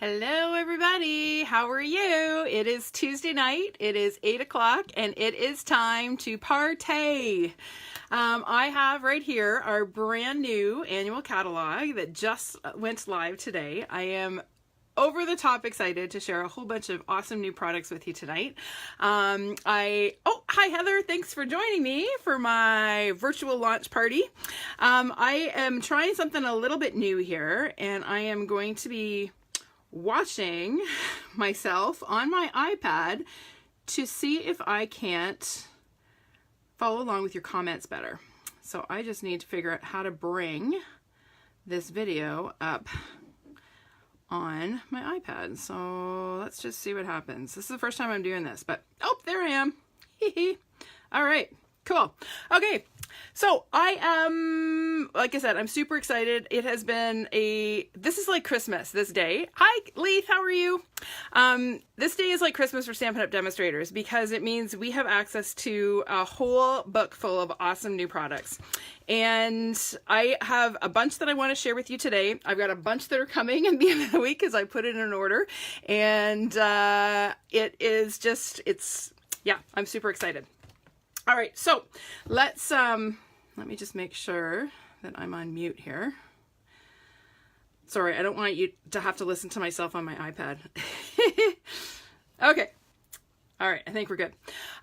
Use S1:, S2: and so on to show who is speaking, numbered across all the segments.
S1: Hello everybody, how are you? It is Tuesday night, it is 8 o'clock, and it is time to partay. I have right here our brand new annual catalog that just went live today. I am over the top excited to share a whole bunch of awesome new products with you tonight. Hi Heather, thanks for joining me for my virtual launch party. I am trying something a little bit new here, and I am going to be watching myself on my iPad to see if I can't follow along with your comments better. So I just need to figure out how to bring this video up on my iPad. So let's just see what happens. This is the first time I'm doing this, but oh, there I am. All right, cool. Okay. So I am, like I said, I'm super excited. It has been this is like Christmas this day. Hi, Leith, how are you? This day is like Christmas for Stampin' Up! Demonstrators because it means we have access to a whole book full of awesome new products. And I have a bunch that I want to share with you today. I've got a bunch that are coming at the end of the week because I put it in an order. And it is just, yeah, I'm super excited. All right, so let's, let me just make sure that I'm on mute here. Sorry, I don't want you to have to listen to myself on my iPad. Okay. All right, I think we're good.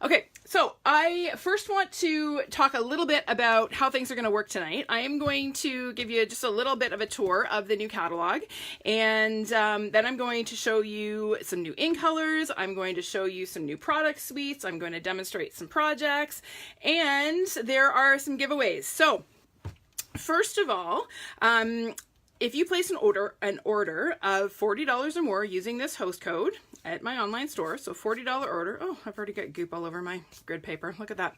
S1: Okay, so I first want to talk a little bit about how things are going to work tonight. I am going to give you just a little bit of a tour of the new catalog, and then I'm going to show you some new in-colors. I'm going to show you some new product suites. I'm going to demonstrate some projects, and there are some giveaways. So first of all, if you place an order of $40 or more using this host code at my online store, so $40 order. Oh, I've already got goop all over my grid paper. Look at that.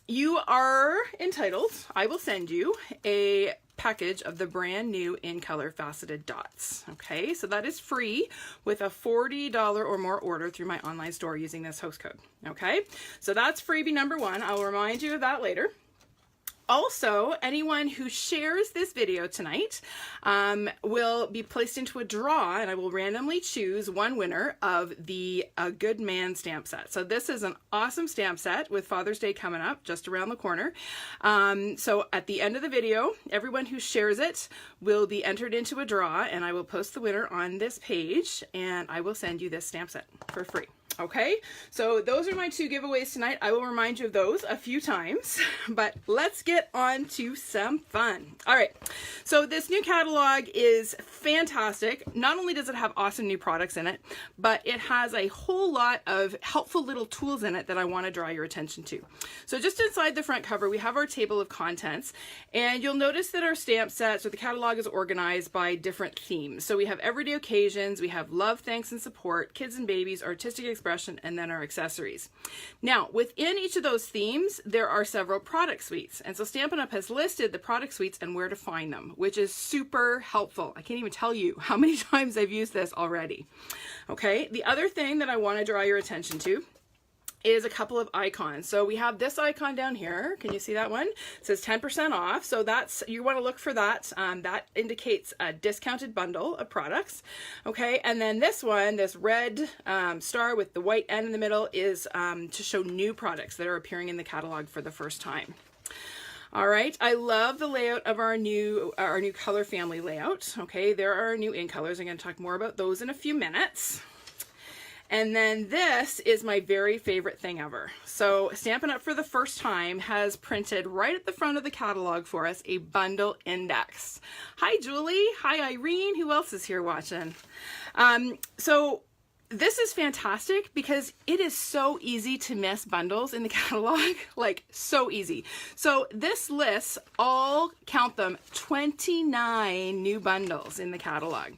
S1: You are entitled, I will send you a package of the brand new In-Color Faceted Dots. Okay, so that is free with a $40 or more order through my online store using this host code. Okay, so that's freebie number one. I'll remind you of that later. Also, anyone who shares this video tonight will be placed into a draw, and I will randomly choose one winner of the A Good Man stamp set. So this is an awesome stamp set with Father's Day coming up just around the corner. So at the end of the video, everyone who shares it will be entered into a draw, and I will post the winner on this page, and I will send you this stamp set for free. Okay, so those are my two giveaways tonight. I will remind you of those a few times, but let's get on to some fun. All right, so this new catalog is fantastic. Not only does it have awesome new products in it, but it has a whole lot of helpful little tools in it that I want to draw your attention to. So just inside the front cover, we have our table of contents, and you'll notice that our stamp sets or the catalog is organized by different themes. So we have everyday occasions, we have love, thanks, and support, kids and babies, artistic expression, and then our accessories. Now, within each of those themes, there are several product suites. And so Stampin' Up! Has listed the product suites and where to find them, which is super helpful. I can't even tell you how many times I've used this already. Okay, the other thing that I want to draw your attention to is a couple of icons. So we have this icon down here. Can you see that one? It says 10% off. So that's, you want to look for that. That indicates a discounted bundle of products. Okay, and then this one, this red star with the white N in the middle is to show new products that are appearing in the catalog for the first time. All right, I love the layout of our new color family layout. Okay, there are new in-colors. I'm going to talk more about those in a few minutes. And then this is my very favorite thing ever. So Stampin' Up! For the first time has printed right at the front of the catalog for us a bundle index. Hi Julie, hi Irene, who else is here watching? So this is fantastic because it is so easy to miss bundles in the catalog, like so easy. So this lists all, count them, 29 new bundles in the catalog.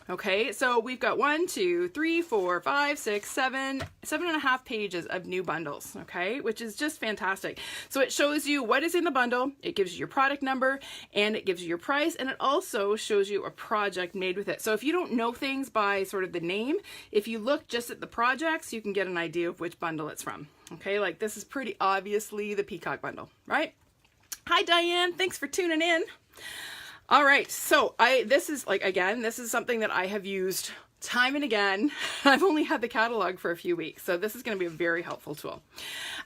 S1: Okay, so we've got 1, 2, 3, 4, 5, 6, 7 and a half pages of new bundles, okay, which is just fantastic. So it shows you what is in the bundle, it gives you your product number, and it gives you your price, and it also shows you a project made with it. So if you don't know things by sort of the name, if you look just at the projects, you can get an idea of which bundle it's from. Okay, like this is pretty obviously the Peacock bundle, right? Hi Diane, thanks for tuning in. All right, so this is like, again, this is something that I have used time and again. I've only had the catalog for a few weeks, so this is going to be a very helpful tool.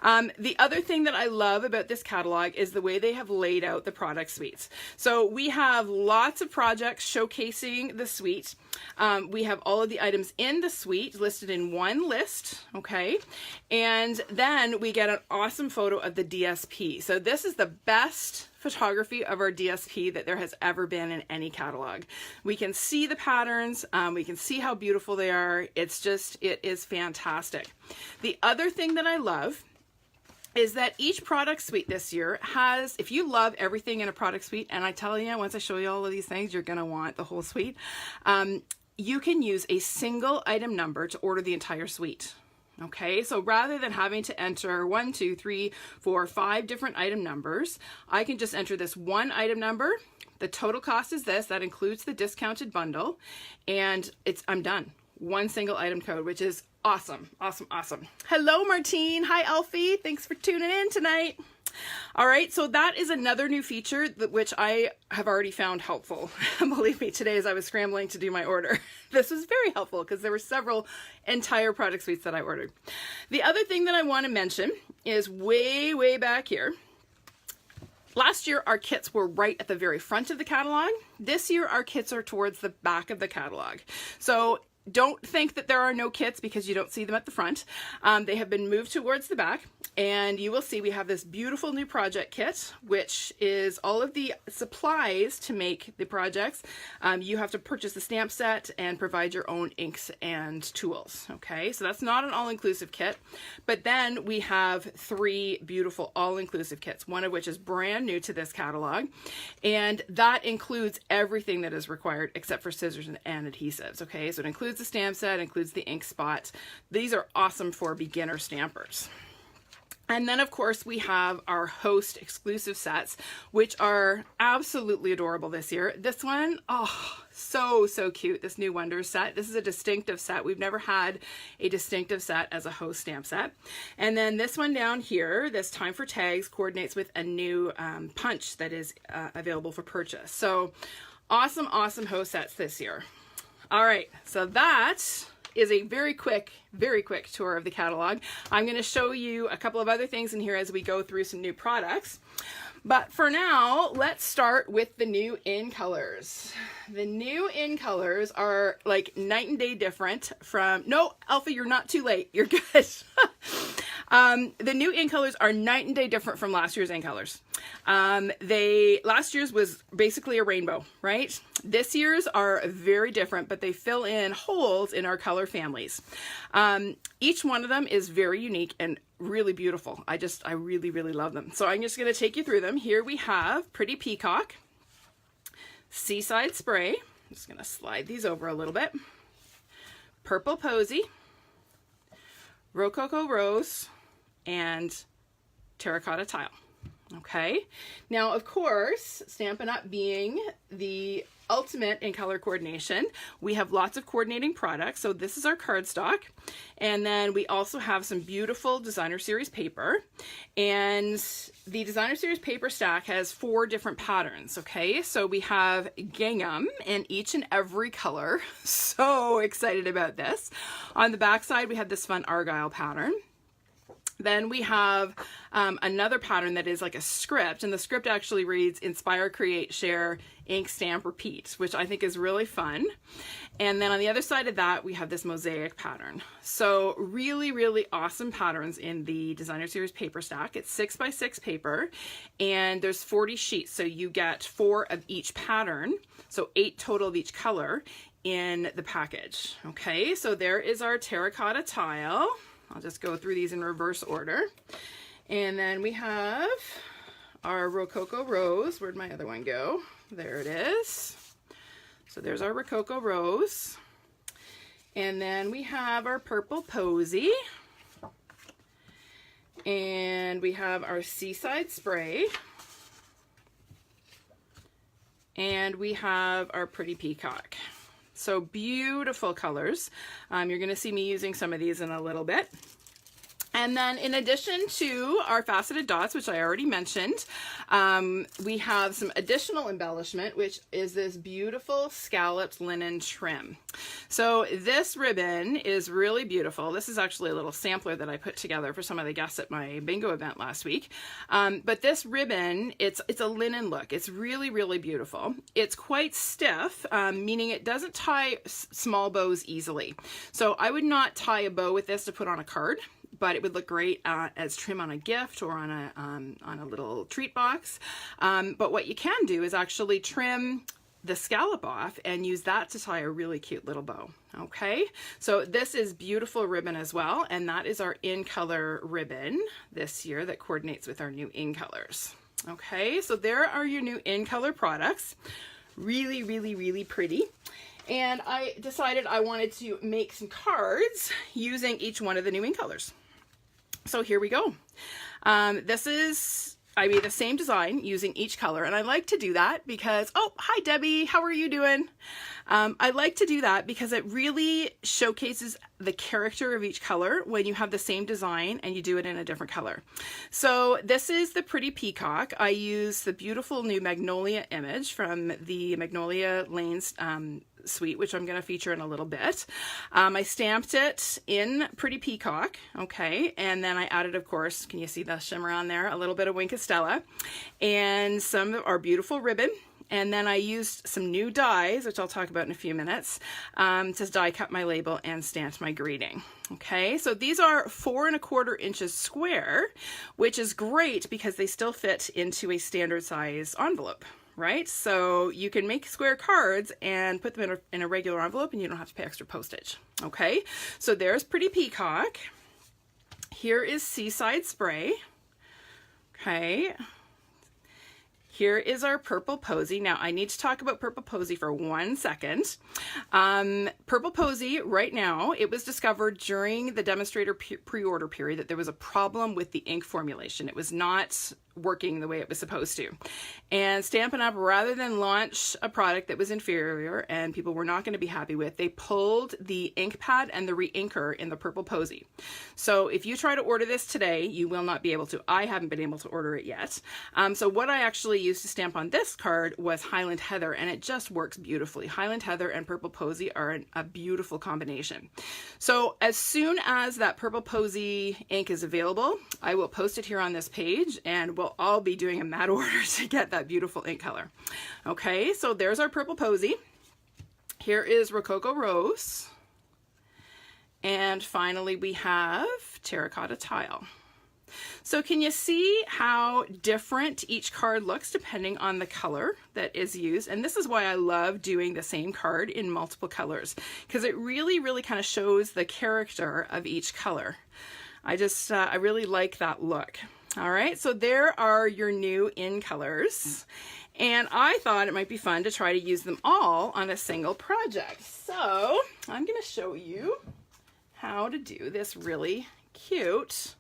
S1: The other thing that I love about this catalog is the way they have laid out the product suites. So we have lots of projects showcasing the suite. We have all of the items in the suite listed in one list, okay? And then we get an awesome photo of the DSP. So this is the best photography of our DSP that there has ever been in any catalog. We can see the patterns, we can see how beautiful they are. It's just, it is fantastic. The other thing that I love is that each product suite this year has, if you love everything in a product suite, and I tell you, once I show you all of these things, you're gonna want the whole suite, you can use a single item number to order the entire suite. Okay, so rather than having to enter 1, 2, 3, 4, 5 different item numbers, I can just enter this one item number. The total cost is this, that includes the discounted bundle, and I'm done. One single item code, which is awesome, awesome, awesome. Hello, Martine. Hi, Alfie. Thanks for tuning in tonight. All right, so that is another new feature which I have already found helpful. Believe me, today as I was scrambling to do my order, this was very helpful because there were several entire product suites that I ordered. The other thing that I want to mention is way, way back here. Last year, our kits were right at the very front of the catalog. This year, our kits are towards the back of the catalog. So don't think that there are no kits because you don't see them at the front. They have been moved towards the back, and you will see we have this beautiful new project kit, which is all of the supplies to make the projects. You have to purchase the stamp set and provide your own inks and tools. Okay, so that's not an all-inclusive kit, but then we have 3 beautiful all-inclusive kits, one of which is brand new to this catalog, and that includes everything that is required except for scissors and adhesives. Okay, so it includes the stamp set, includes the ink spot. These are awesome for beginner stampers. And then of course we have our host exclusive sets, which are absolutely adorable this year. This one, oh, so cute, this new Wonders set. This is a distinctive set. We've never had a distinctive set as a host stamp set. And then this one down here, this Time for Tags, coordinates with a new punch that is available for purchase. So awesome, awesome host sets this year. All right, so that is a very quick tour of the catalog. I'm going to show you a couple of other things in here as we go through some new products. But for now, let's start with the new In-Colors. The new In-Colors are like night and day different from, no, Alpha, you're not too late. You're good. The new In-Colors are night and day different from last year's In-Colors. Last year's was basically a rainbow, right? This year's are very different, but they fill in holes in our color families. Each one of them is very unique and really beautiful. I really love them. So I'm just going to take you through them. Here we have Pretty Peacock, Seaside Spray. I'm just going to slide these over a little bit. Purple Posy, Rococo Rose, and Terracotta Tile. Okay, now of course, Stampin' Up being the ultimate in color coordination, we have lots of coordinating products. So this is our cardstock, and then we also have some beautiful designer series paper, and the designer series paper stack has 4 different patterns. Okay, so we have gingham in each and every color. So excited about this. On the back side, we have this fun argyle pattern. Then we have another pattern that is like a script, and the script actually reads Inspire, Create, Share, Ink, Stamp, Repeat, which I think is really fun. And then on the other side of that, we have this mosaic pattern. So really awesome patterns in the designer series paper stack. It's 6x6 paper, and there's 40 sheets, so you get 4 of each pattern, so 8 total of each color in the package. Okay, so there is our terracotta tile. I'll just go through these in reverse order. And then we have our Rococo Rose. Where'd my other one go? There it is. So there's our Rococo Rose. And then we have our Purple Posy. And we have our Seaside Spray. And we have our Pretty Peacock. So beautiful colors. You're going to see me using some of these in a little bit. And then in addition to our faceted dots, which I already mentioned, we have some additional embellishment, which is this beautiful scalloped linen trim. So this ribbon is really beautiful. This is actually a little sampler that I put together for some of the guests at my bingo event last week. But this ribbon, it's a linen look. It's really, really beautiful. It's quite stiff, meaning it doesn't tie small bows easily. So I would not tie a bow with this to put on a card, but it would look great as trim on a gift or on a little treat box. But what you can do is actually trim the scallop off and use that to tie a really cute little bow. Okay, so this is beautiful ribbon as well, and that is our In-Color ribbon this year that coordinates with our new In-Colors. Okay, so there are your new In-Color products. Really, really, really pretty. And I decided I wanted to make some cards using each one of the new In-Colors. So here we go. This is, I made the same design using each color, and I like to do that because, oh, hi Debbie, how are you doing? I like to do that because it really showcases the character of each color when you have the same design and you do it in a different color. So this is the Pretty Peacock. I use the beautiful new Magnolia image from the Magnolia Lanes suite, which I'm going to feature in a little bit. I stamped it in Pretty Peacock, okay, and then I added, of course, can you see the shimmer on there? A little bit of Wink of Stella and some of our beautiful ribbon. And then I used some new dies, which I'll talk about in a few minutes, to die cut my label and stamp my greeting. Okay, so these are 4 1/4 inches square, which is great because they still fit into a standard size envelope, right? So you can make square cards and put them in a regular envelope and you don't have to pay extra postage. Okay, so there's Pretty Peacock. Here is Seaside Spray. Okay. Here is our Purple Posy. Now I need to talk about Purple Posy for 1 second. Purple Posy, right now, it was discovered during the demonstrator pre-order period that there was a problem with the ink formulation. It was not working the way it was supposed to. And Stampin' Up, rather than launch a product that was inferior and people were not going to be happy with, they pulled the ink pad and the re-inker in the Purple Posy. So if you try to order this today, you will not be able to. I haven't been able to order it yet. So what I actually used to stamp on this card was Highland Heather, and it just works beautifully. Highland Heather and Purple Posy are a beautiful combination. So as soon as that Purple Posy ink is available, I will post it here on this page, and we'll all be doing a mad order to get that beautiful ink color. Okay, so there's our Purple Posy. Here is Rococo Rose. And finally we have Terracotta Tile. So can you see how different each card looks depending on the color that is used? And this is why I love doing the same card in multiple colors, because it really, really kind of shows the character of each color. I really like that look. All right, so there are your new In-Colors, and I thought it might be fun to try to use them all on a single project. So I'm going to show you how to do this really cute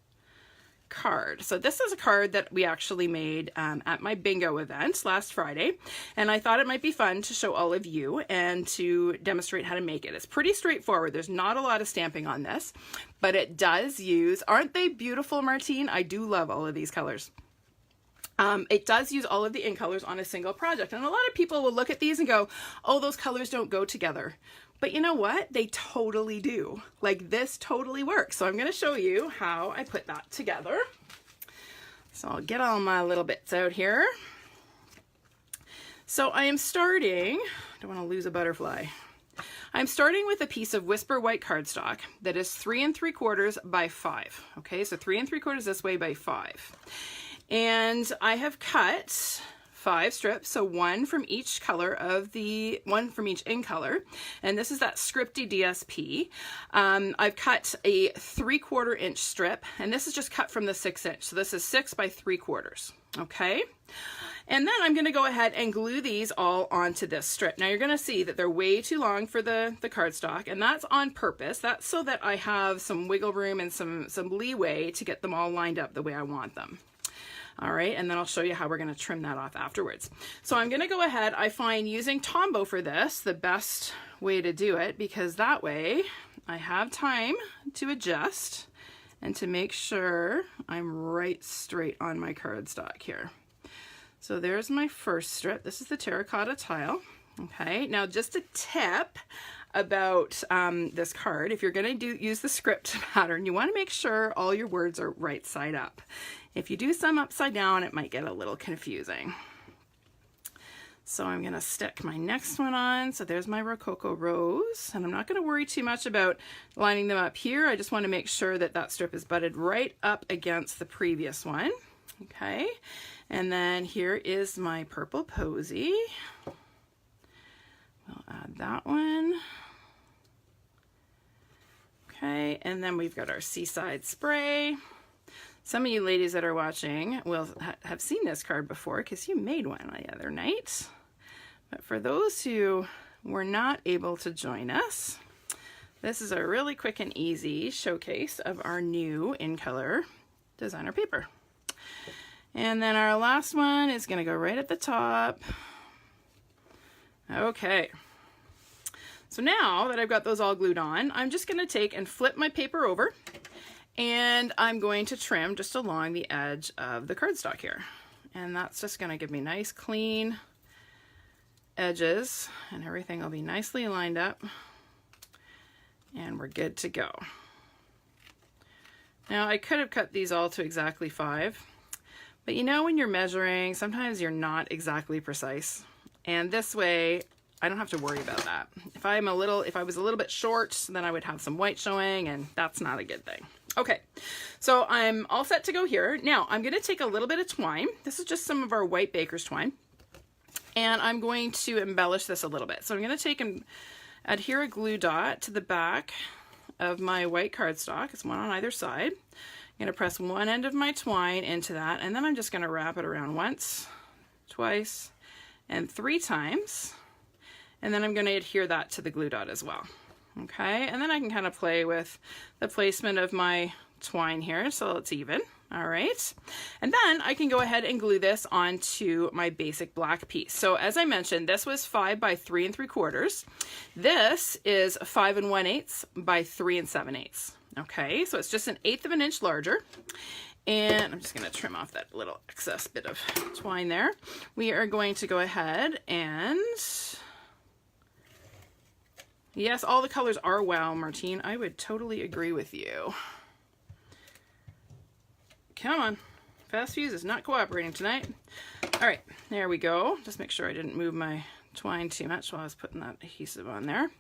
S1: card. So this is a card that we actually made at my bingo event last Friday, and I thought it might be fun to show all of you and to demonstrate how to make it. It's pretty straightforward. There's not a lot of stamping on this, but it does use, aren't they beautiful, Martine? I do love all of these colors. It does use all of the In-Colors on a single project, and a lot of people will look at these and go, oh, those colors don't go together. But you know what? They totally do. Like, this totally works. So I'm going to show you how I put that together. So I'll get all my little bits out here. So I am starting, I don't want to lose a butterfly. I'm starting with a piece of Whisper white cardstock that is 3 3/4 by 5. Okay, so 3 3/4 this way by 5. And I have cut 5 strips, so one from each color of one from each In-Color, and this is that scripty DSP. I've cut a 3/4 inch strip, and this is just cut from the 6 inch, so this is 6 by 3/4. Okay, and then I'm going to go ahead and glue these all onto this strip. Now you're going to see that they're way too long for the cardstock, and that's on purpose. That's so that I have some wiggle room and some leeway to get them all lined up the way I want them. All right, and then I'll show you how we're going to trim that off afterwards. So I'm going to go ahead, I find using Tombow for this the best way to do it, because that way I have time to adjust and to make sure I'm right straight on my cardstock here. So there's my first strip. This is the terracotta tile. Okay, now just a tip about this card. If you're going to use the script pattern, you want to make sure all your words are right side up. If you do some upside down, it might get a little confusing. So I'm going to stick my next one on. So there's my Rococo Rose, and I'm not going to worry too much about lining them up here. I just want to make sure that that strip is butted right up against the previous one. Okay, and then here is my Purple Posy. We'll add that one. Okay, and then we've got our Seaside Spray. Some of you ladies that are watching will have seen this card before because you made one the other night. But for those who were not able to join us, this is a really quick and easy showcase of our new In-Color designer paper. And then our last one is going to go right at the top. Okay. So now that I've got those all glued on, I'm just going to take and flip my paper over, and I'm going to trim just along the edge of the cardstock here. And that's just going to give me nice clean edges, and everything will be nicely lined up, and we're good to go. Now I could have cut these all to exactly 5, but you know when you're measuring, sometimes you're not exactly precise. And this way, I don't have to worry about that. If I was a little bit short, then I would have some white showing, and that's not a good thing. Okay, so I'm all set to go here. Now I'm gonna take a little bit of twine. This is just some of our white baker's twine. And I'm going to embellish this a little bit. So I'm gonna take and adhere a glue dot to the back of my white cardstock. It's one on either side. I'm gonna press one end of my twine into that, and then I'm just gonna wrap it around once, twice, and 3 times. And then I'm going to adhere that to the glue dot as well. Okay, and then I can kind of play with the placement of my twine here so it's even. All right, and then I can go ahead and glue this onto my basic black piece. So as I mentioned, this was 5 by 3 3/4. This is 5 1/8 by 3 7/8. Okay, so it's just 1/8 of an inch larger. And I'm just going to trim off that little excess bit of twine there. We are going to go ahead and... Yes, all the colors are wow, Martine. I would totally agree with you. Come on. Fast Fuse is not cooperating tonight. All right, there we go. Just make sure I didn't move my twine too much while I was putting that adhesive on there.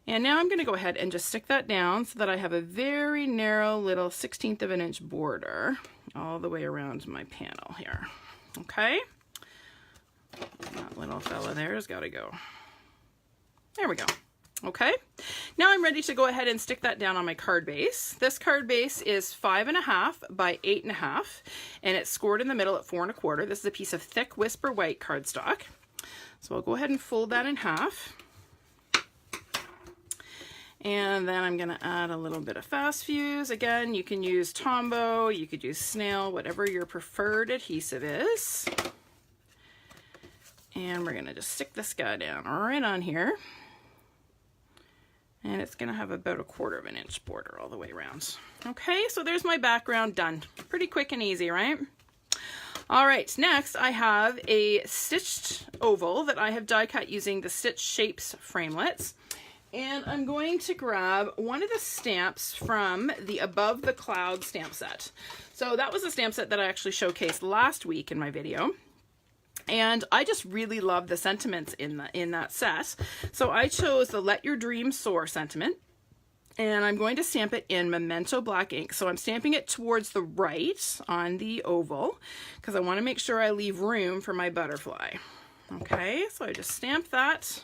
S1: And now I'm going to go ahead and just stick that down so that I have a very narrow little 1/16 of an inch border all the way around my panel here. Okay? That little fella there has got to go. There we go. Okay, now I'm ready to go ahead and stick that down on my card base. This card base is 5 1/2 by 8 1/2, and it's scored in the middle at 4 1/4. This is a piece of thick Whisper White cardstock. So I'll go ahead and fold that in half. And then I'm going to add a little bit of Fast Fuse. Again, you can use Tombow, you could use Snail, whatever your preferred adhesive is. And we're going to just stick this guy down right on here. And it's going to have about 1/4 of an inch border all the way around. Okay, so there's my background done. Pretty quick and easy, right? All right, next I have a stitched oval that I have die cut using the Stitch Shapes framelits. And I'm going to grab one of the stamps from the Above the Cloud stamp set. So that was a stamp set that I actually showcased last week in my video. And I just really love the sentiments in that set. So I chose the Let Your Dreams Soar sentiment, and I'm going to stamp it in Memento black ink. So I'm stamping it towards the right on the oval because I want to make sure I leave room for my butterfly. Okay, so I just stamp that,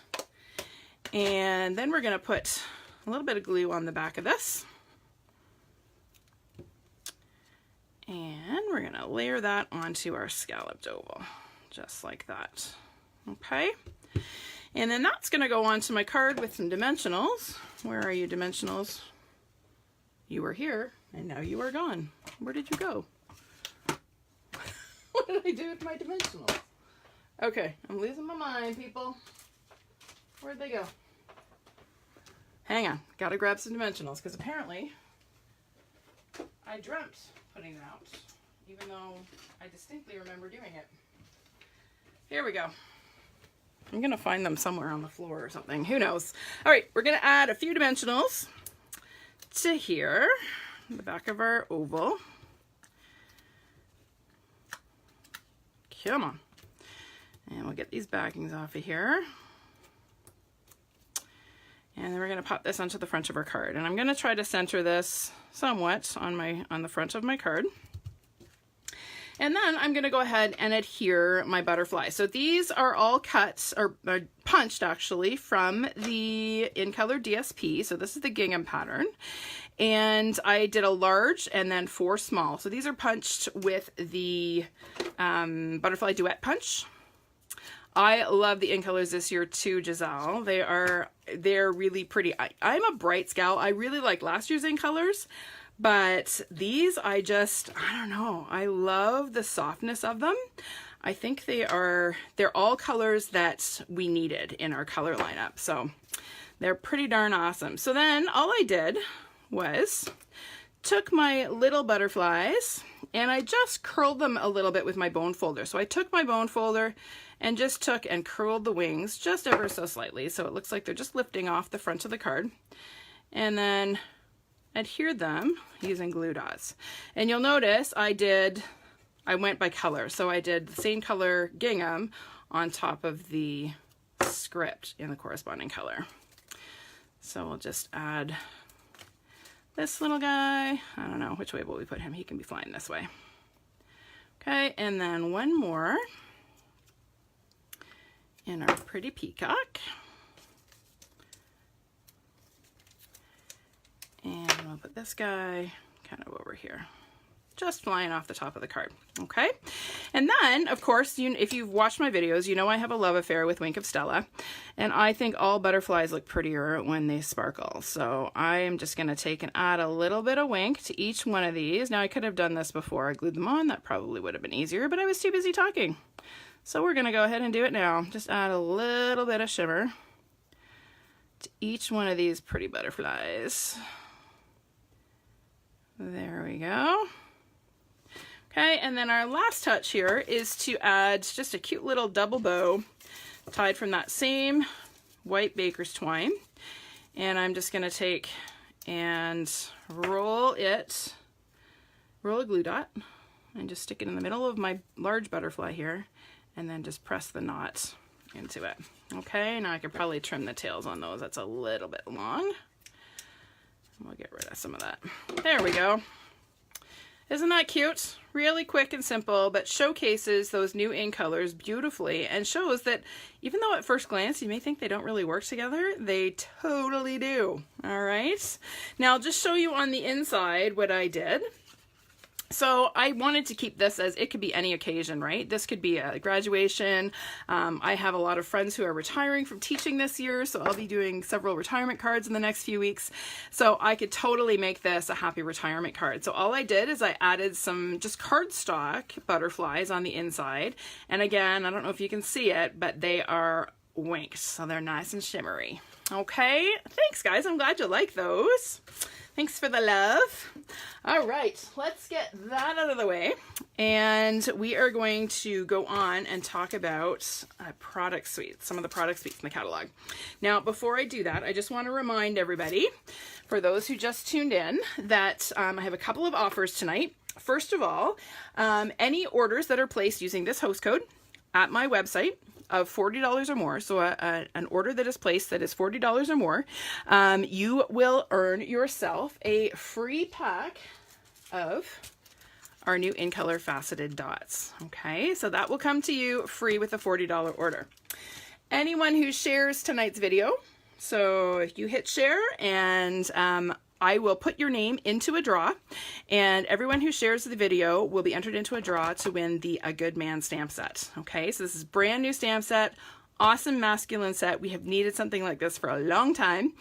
S1: and then we're going to put a little bit of glue on the back of this. And we're going to layer that onto our scalloped oval. Just like that. Okay, and then that's going to go onto my card with some dimensionals. Where are you, dimensionals? You were here and now you are gone. Where did you go? What did I do with my dimensionals? Okay, I'm losing my mind, people. Where'd they go? Hang on, gotta grab some dimensionals because apparently I dreamt putting it out, even though I distinctly remember doing it. Here we go. I'm going to find them somewhere on the floor or something. Who knows? All right, we're going to add a few dimensionals to here, the back of our oval. Come on. And we'll get these backings off of here. And then we're going to pop this onto the front of our card. And I'm going to try to center this somewhat on the front of my card. And then I'm going to go ahead and adhere my butterfly. So these are all cut, or punched actually, from the In-Color DSP. So this is the gingham pattern. And I did a large and then 4 small. So these are punched with the Butterfly Duet Punch. I love the In-Colors this year too, Giselle. They're really pretty. I'm a brights gal. I really like last year's In-Colors. But these, I don't know. I love the softness of them. I think they're all colors that we needed in our color lineup. So they're pretty darn awesome. So then all I did was took my little butterflies and I just curled them a little bit with my bone folder. So I took my bone folder and just took and curled the wings just ever so slightly. So it looks like they're just lifting off the front of the card. And then adhered them using glue dots. And you'll notice I went by color. So I did the same color gingham on top of the script in the corresponding color. So we'll just add this little guy. I don't know which way will we put him. He can be flying this way. Okay, and then one more in our pretty peacock. And we'll put this guy kind of over here, just flying off the top of the card. Okay. And then, of course, if you've watched my videos, you know I have a love affair with Wink of Stella. And I think all butterflies look prettier when they sparkle. So I am just going to take and add a little bit of Wink to each one of these. Now, I could have done this before I glued them on. That probably would have been easier, but I was too busy talking. So we're going to go ahead and do it now. Just add a little bit of shimmer to each one of these pretty butterflies. There we go. Okay, and then our last touch here is to add just a cute little double bow tied from that same white baker's twine. And I'm just going to take and roll a glue dot and just stick it in the middle of my large butterfly here and then just press the knot into it. Okay, now I could probably trim the tails on those. That's a little bit long. We'll get rid of some of that. There we go. Isn't that cute? Really quick and simple, but showcases those new In-Colors beautifully and shows that even though at first glance you may think they don't really work together, they totally do. All right. Now I'll just show you on the inside what I did. So I wanted to keep this as it could be any occasion, right? This could be a graduation. I have a lot of friends who are retiring from teaching this year, so I'll be doing several retirement cards in the next few weeks. So I could totally make this a happy retirement card. So all I did is I added some just cardstock butterflies on the inside. And again, I don't know if you can see it, but they are winked, so they're nice and shimmery. Okay, thanks guys. I'm glad you like those. Thanks for the love. All right, let's get that out of the way. And we are going to go on and talk about product suites, some of the product suites in the catalog. Now, before I do that, I just want to remind everybody, for those who just tuned in, that I have a couple of offers tonight. First of all, any orders that are placed using this host code at my website of $40 or more, so an order that is placed that is $40 or more, you will earn yourself a free pack of our new In-Color Faceted Dots. Okay, so that will come to you free with a $40 order. Anyone who shares tonight's video, so if you hit share and I will put your name into a draw, and everyone who shares the video will be entered into a draw to win the A Good Man stamp set. Okay, so this is brand new stamp set, awesome masculine set. We have needed something like this for a long time,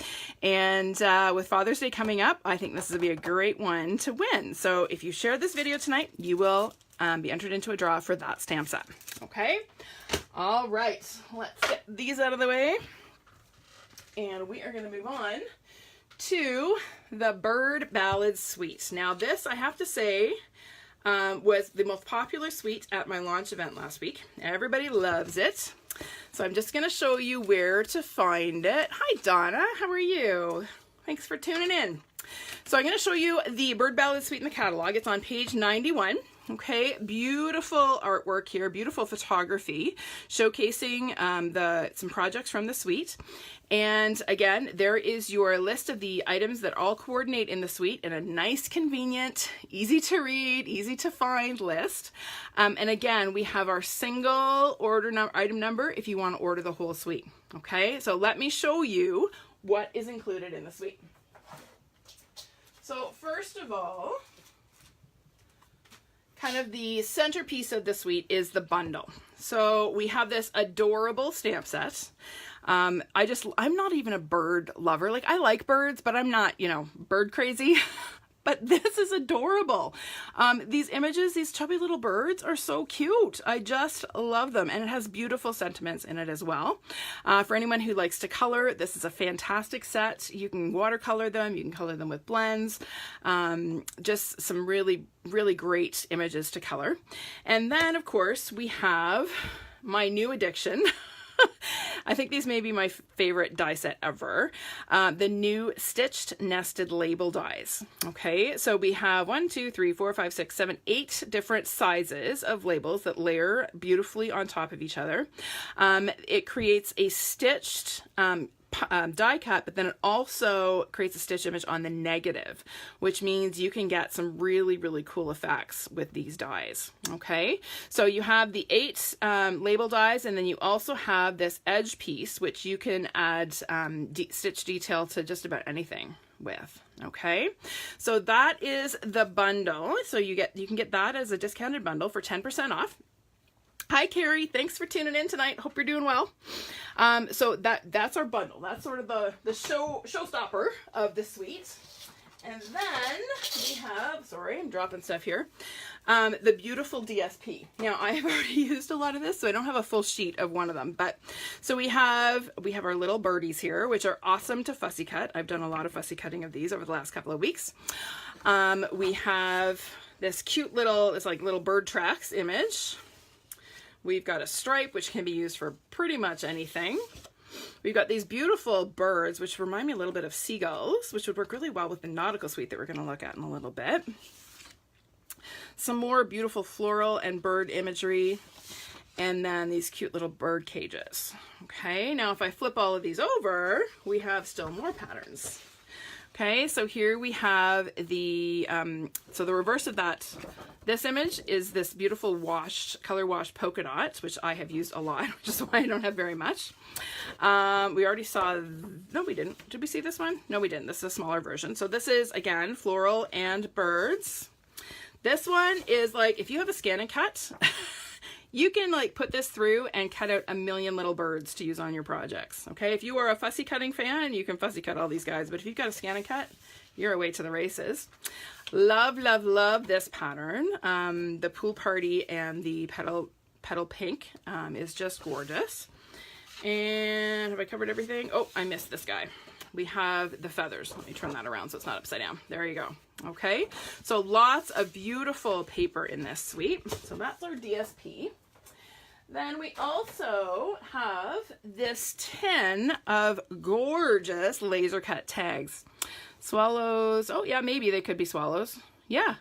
S1: and with Father's Day coming up, I think this will be a great one to win. So if you share this video tonight, you will be entered into a draw for that stamp set. Okay, all right, let's get these out of the way, and we are going to move on to the Bird Ballad Suite. Now this, I have to say, was the most popular suite at my launch event last week. Everybody loves it. So I'm just going to show you where to find it. Hi Donna, how are you? Thanks for tuning in. So I'm going to show you the Bird Ballad Suite in the catalog. It's on page 91. Okay, beautiful artwork here, beautiful photography, showcasing some projects from the suite. And again, there is your list of the items that all coordinate in the suite in a nice, convenient, easy to read, easy to find list. And again, we have our single item number if you want to order the whole suite. Okay, so let me show you what is included in the suite. So first of all, kind of the centerpiece of the suite is the bundle. So we have this adorable stamp set. I'm not even a bird lover. Like, I like birds, but I'm not, bird crazy. But this is adorable. These images, these chubby little birds are so cute. I just love them. And it has beautiful sentiments in it as well. For anyone who likes to color, this is a fantastic set. You can watercolor them. You can color them with blends. Just some really, really great images to color. And then, of course, we have my new addiction. I think these may be my favorite die set ever. The new stitched nested label dies. Okay, so we have 1, 2, 3, 4, 5, 6, 7, 8 different sizes of labels that layer beautifully on top of each other. It creates a stitched die cut, but then it also creates a stitch image on the negative, which means you can get some really, really cool effects with these dies. Okay, so you have the 8 label dies, and then you also have this edge piece, which you can add stitch detail to just about anything with. Okay, so that is the bundle. So you can get that as a discounted bundle for 10% off. Hi Carrie, thanks for tuning in tonight. Hope you're doing well. So that's our bundle. That's sort of the showstopper of the suite. And then we have, sorry, I'm dropping stuff here, the beautiful DSP. Now I have already used a lot of this, so I don't have a full sheet of one of them. But so we have our little birdies here, which are awesome to fussy cut. I've done a lot of fussy cutting of these over the last couple of weeks. We have this cute little bird tracks image. We've got a stripe, which can be used for pretty much anything. We've got these beautiful birds, which remind me a little bit of seagulls, which would work really well with the nautical suite that we're going to look at in a little bit. Some more beautiful floral and bird imagery, and then these cute little bird cages. Okay, now if I flip all of these over, we have still more patterns. Okay, so here we have the, so the reverse of that, this image is this beautiful color washed polka dot, which I have used a lot, which is why I don't have very much. We already saw, no we didn't. Did we see this one? No we didn't. This is a smaller version. So this is, again, floral and birds. This one is like, if you have a scan and cut, you can put this through and cut out a million little birds to use on your projects. Okay, if you are a fussy cutting fan, you can fussy cut all these guys, but if you've got a scan and cut, you're away to the races. Love, love, love this pattern. The pool party and the petal pink is just gorgeous. And have I covered everything? Oh, I missed this guy. We have the feathers. Let me turn that around so it's not upside down. There you go. Okay, so lots of beautiful paper in this suite. So that's our DSP. Then we also have this tin of gorgeous laser cut tags. Swallows. Oh yeah, maybe they could be swallows. Yeah.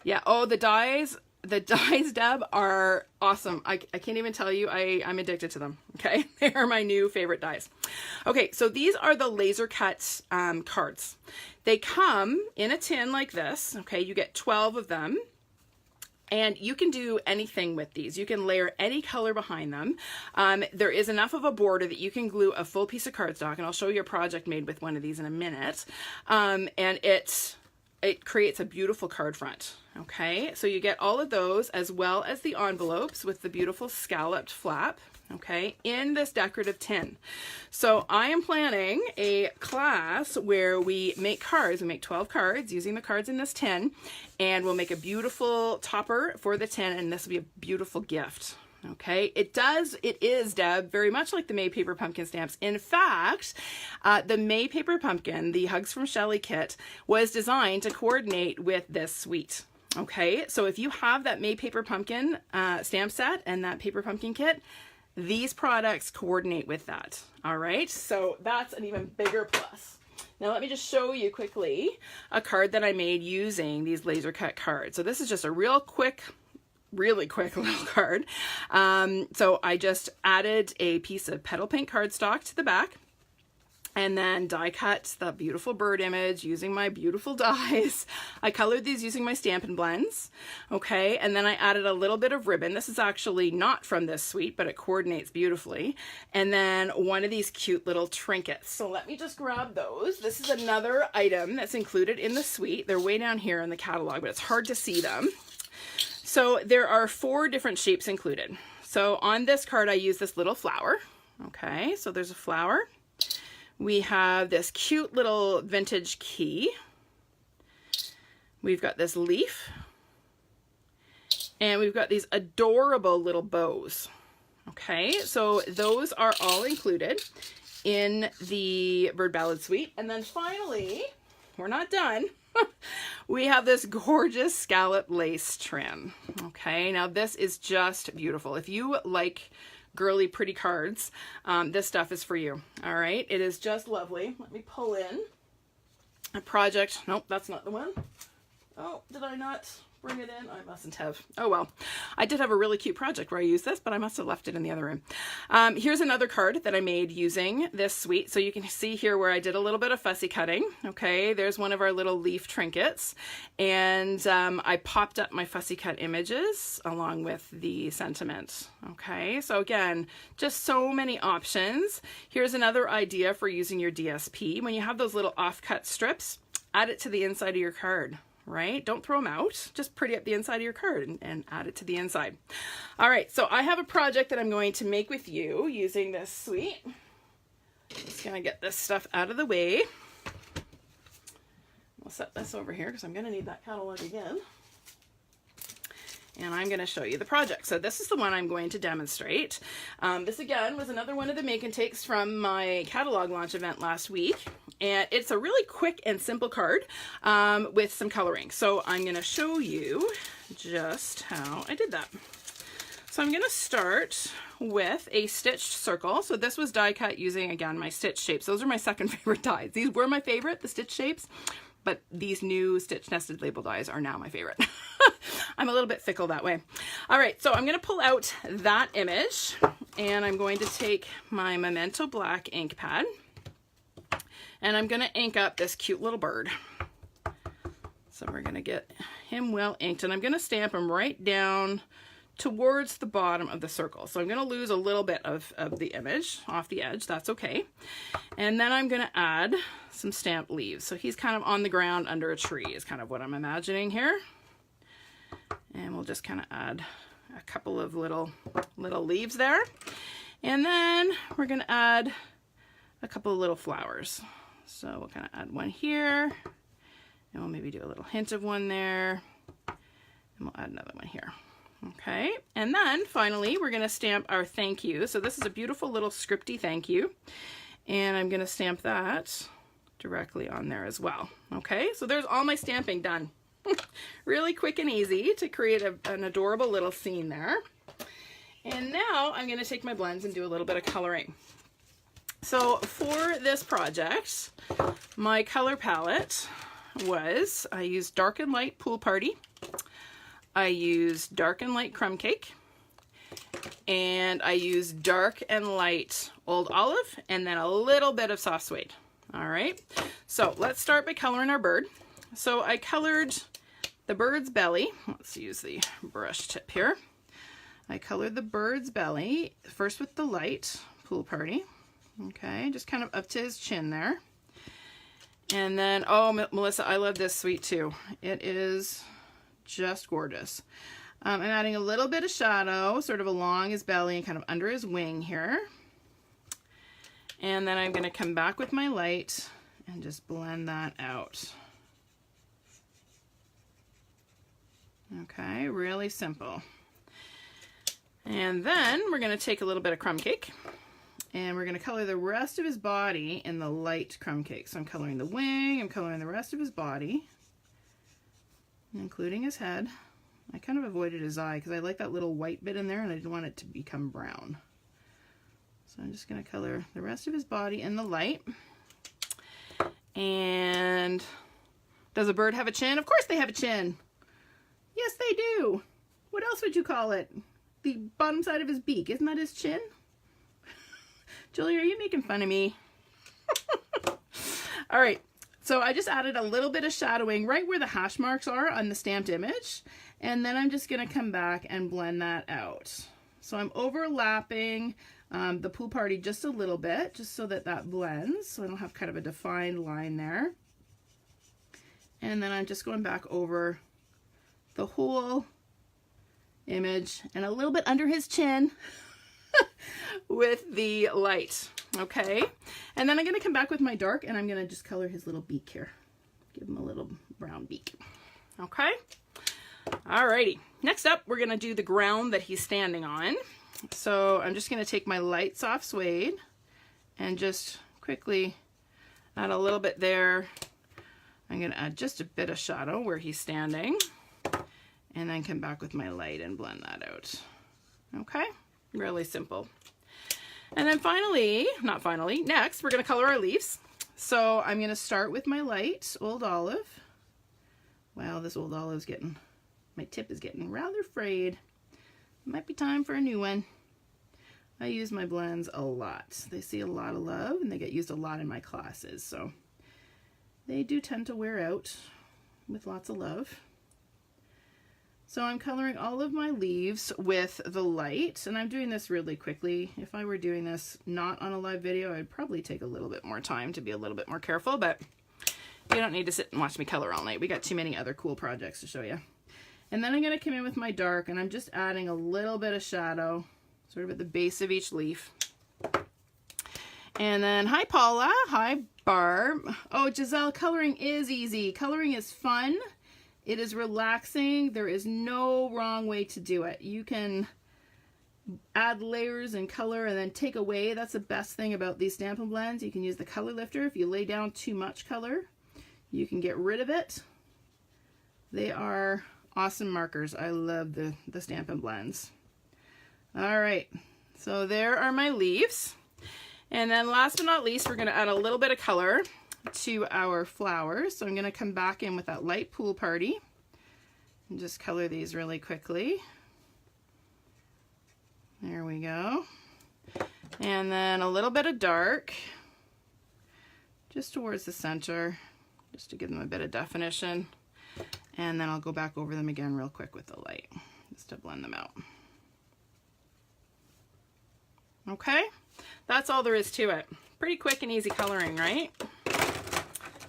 S1: Yeah. Oh, the dies, Deb, are awesome. I can't even tell you, I'm addicted to them. Okay. They are my new favorite dies. Okay. So these are the laser cut cards. They come in a tin like this. Okay. You get 12 of them. And you can do anything with these. You can layer any color behind them. There is enough of a border that you can glue a full piece of cardstock, and I'll show you a project made with one of these in a minute. And it creates a beautiful card front. Okay, so you get all of those as well as the envelopes with the beautiful scalloped flap. Okay, in this decorative tin. So I am planning a class where we make cards. We make 12 cards using the cards in this tin, and we'll make a beautiful topper for the tin, and this will be a beautiful gift Okay, it is, Deb, very much like the May Paper Pumpkin stamps. In fact, the May Paper Pumpkin, the Hugs from Shelley kit, was designed to coordinate with this suite. Okay, so if you have that May Paper Pumpkin stamp set and that Paper Pumpkin kit, these products coordinate with that. All right, so that's an even bigger plus. Now let me just show you quickly a card that I made using these laser cut cards. So this is just a really quick little card. So I just added a piece of petal pink cardstock to the back, and then die cut the beautiful bird image using my beautiful dies. I colored these using my Stampin' blends. Okay, and then I added a little bit of ribbon. This is actually not from this suite, but it coordinates beautifully. And then one of these cute little trinkets. So let me just grab those. This is another item that's included in the suite. They're way down here in the catalog, but it's hard to see them. So there are 4 different shapes included. So on this card, I use this little flower. Okay, so there's a flower. We have this cute little vintage key. We've got this leaf. And we've got these adorable little bows. Okay, so those are all included in the Bird Ballad suite. And then finally, we're not done. We have this gorgeous scallop lace trim. Okay, now this is just beautiful. If you like girly pretty cards, this stuff is for you. All right, it is just lovely. Let me pull in a project. Nope, that's not the one. Oh, did I not bring it in? I mustn't have. Oh well, I did have a really cute project where I used this, but I must have left it in the other room. Here's another card that I made using this suite. So you can see here where I did a little bit of fussy cutting. Okay, there's one of our little leaf trinkets, and I popped up my fussy cut images along with the sentiment. Okay, so again, just so many options. Here's another idea for using your DSP. When you have those little off-cut strips, add it to the inside of your card. Right? Don't throw them out. Just pretty up the inside of your card and add it to the inside. All right, so I have a project that I'm going to make with you using this suite. Just gonna get this stuff out of the way. I'll set this over here because I'm gonna need that catalog again. And I'm going to show you the project. So this is the one I'm going to demonstrate. This again was another one of the make and takes from my catalog launch event last week. And it's a really quick and simple card with some coloring. So I'm going to show you just how I did that. So I'm going to start with a stitched circle. So this was die cut using, again, my stitch shapes. Those are my second favorite dies. These were my favorite, the stitch shapes, but these new stitch nested label dies are now my favorite. I'm a little bit fickle that way. All right, so I'm going to pull out that image, and I'm going to take my Memento Black ink pad, and I'm going to ink up this cute little bird. So we're going to get him well inked, and I'm going to stamp him right down towards the bottom of the circle. So I'm going to lose a little bit of the image off the edge. That's okay. And then I'm going to add some stamped leaves. So he's kind of on the ground under a tree is kind of what I'm imagining here. And we'll just kind of add a couple of little leaves there. And then we're going to add a couple of little flowers. So we'll kind of add one here, and we'll maybe do a little hint of one there, and we'll add another one here. Okay, and then finally we're going to stamp our thank you. So this is a beautiful little scripty thank you, and I'm going to stamp that directly on there as well. Okay, so there's all my stamping done. Really quick and easy to create an adorable little scene there. And now I'm going to take my blends and do a little bit of coloring. So for this project, my color palette was, I used Dark and Light Pool Party, I used Dark and Light Crumb Cake, and I used Dark and Light Old Olive, and then a little bit of Soft Suede. All right, so let's start by coloring our bird. So I colored the bird's belly. Let's use the brush tip here. I colored the bird's belly first with the light Pool Party. Okay, just kind of up to his chin there. And then, oh, Melissa, I love this suite too. It is just gorgeous. I'm adding a little bit of shadow sort of along his belly and kind of under his wing here. And then I'm going to come back with my light and just blend that out. Okay, really simple. And then we're going to take a little bit of crumb cake and we're going to color the rest of his body in the light crumb cake. So I'm coloring the wing, I'm coloring the rest of his body, including his head. I kind of avoided his eye because I like that little white bit in there and I didn't want it to become brown. So I'm just going to color the rest of his body in the light. And does a bird have a chin? Of course they have a chin. Yes, they do. What else would you call it? The bottom side of his beak. Isn't that his chin? Julie, are you making fun of me? All right. So I just added a little bit of shadowing right where the hash marks are on the stamped image. And then I'm just going to come back and blend that out. So I'm overlapping the pool party just a little bit, just so that that blends. So I don't have kind of a defined line there. And then I'm just going back over the whole image and a little bit under his chin with the light. Okay. And then I'm going to come back with my dark and I'm going to just color his little beak here. Give him a little brown beak. Okay. Alrighty. Next up, we're going to do the ground that he's standing on. So I'm just going to take my light soft suede and just quickly add a little bit there. I'm going to add just a bit of shadow where he's standing and then come back with my light and blend that out. Okay, really simple. And then next we're going to color our leaves. So I'm going to start with my light Old Olive. Wow, this Old Olive's getting, my tip is getting rather frayed. It might be time for a new one. I use my blends a lot. They see a lot of love and they get used a lot in my classes. So they do tend to wear out with lots of love. So I'm coloring all of my leaves with the light, and I'm doing this really quickly. If I were doing this not on a live video, I'd probably take a little bit more time to be a little bit more careful, but you don't need to sit and watch me color all night. We got too many other cool projects to show you. And then I'm going to come in with my dark, and I'm just adding a little bit of shadow, sort of at the base of each leaf. And then, hi Paula, hi Barb. Oh, Giselle, coloring is easy. Coloring is fun. It is relaxing. There is no wrong way to do it. You can add layers and color and then take away. That's the best thing about these Stampin' blends. You can use the color lifter. If you lay down too much color, you can get rid of it. They are awesome markers. I love the Stampin' blends. All right, so there are my leaves. And then last but not least, we're going to add a little bit of color to our flowers. So I'm going to come back in with that light pool party and just color these really quickly. There we go. And then a little bit of dark just towards the center, just to give them a bit of definition. And then I'll go back over them again real quick with the light, just to blend them out. Okay, that's all there is to it. Pretty quick and easy coloring, right?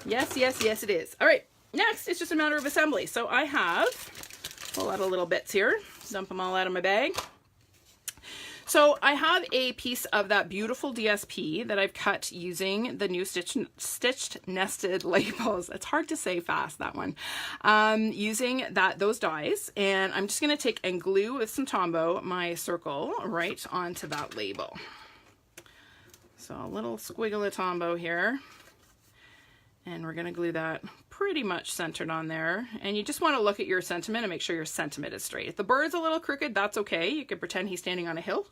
S1: Yes, yes, yes, it is. All right, next it's just a matter of assembly. So I have, pull out a little bits here, dump them all out of my bag. So I have a piece of that beautiful DSP that I've cut using the new stitched nested labels. It's hard to say fast, that one. Using those dies, and I'm just going to take and glue with some Tombow my circle right onto that label. So a little squiggle of Tombow here, and we're going to glue that pretty much centered on there. And you just want to look at your sentiment and make sure your sentiment is straight. If the bird's a little crooked, that's okay. You could pretend he's standing on a hill.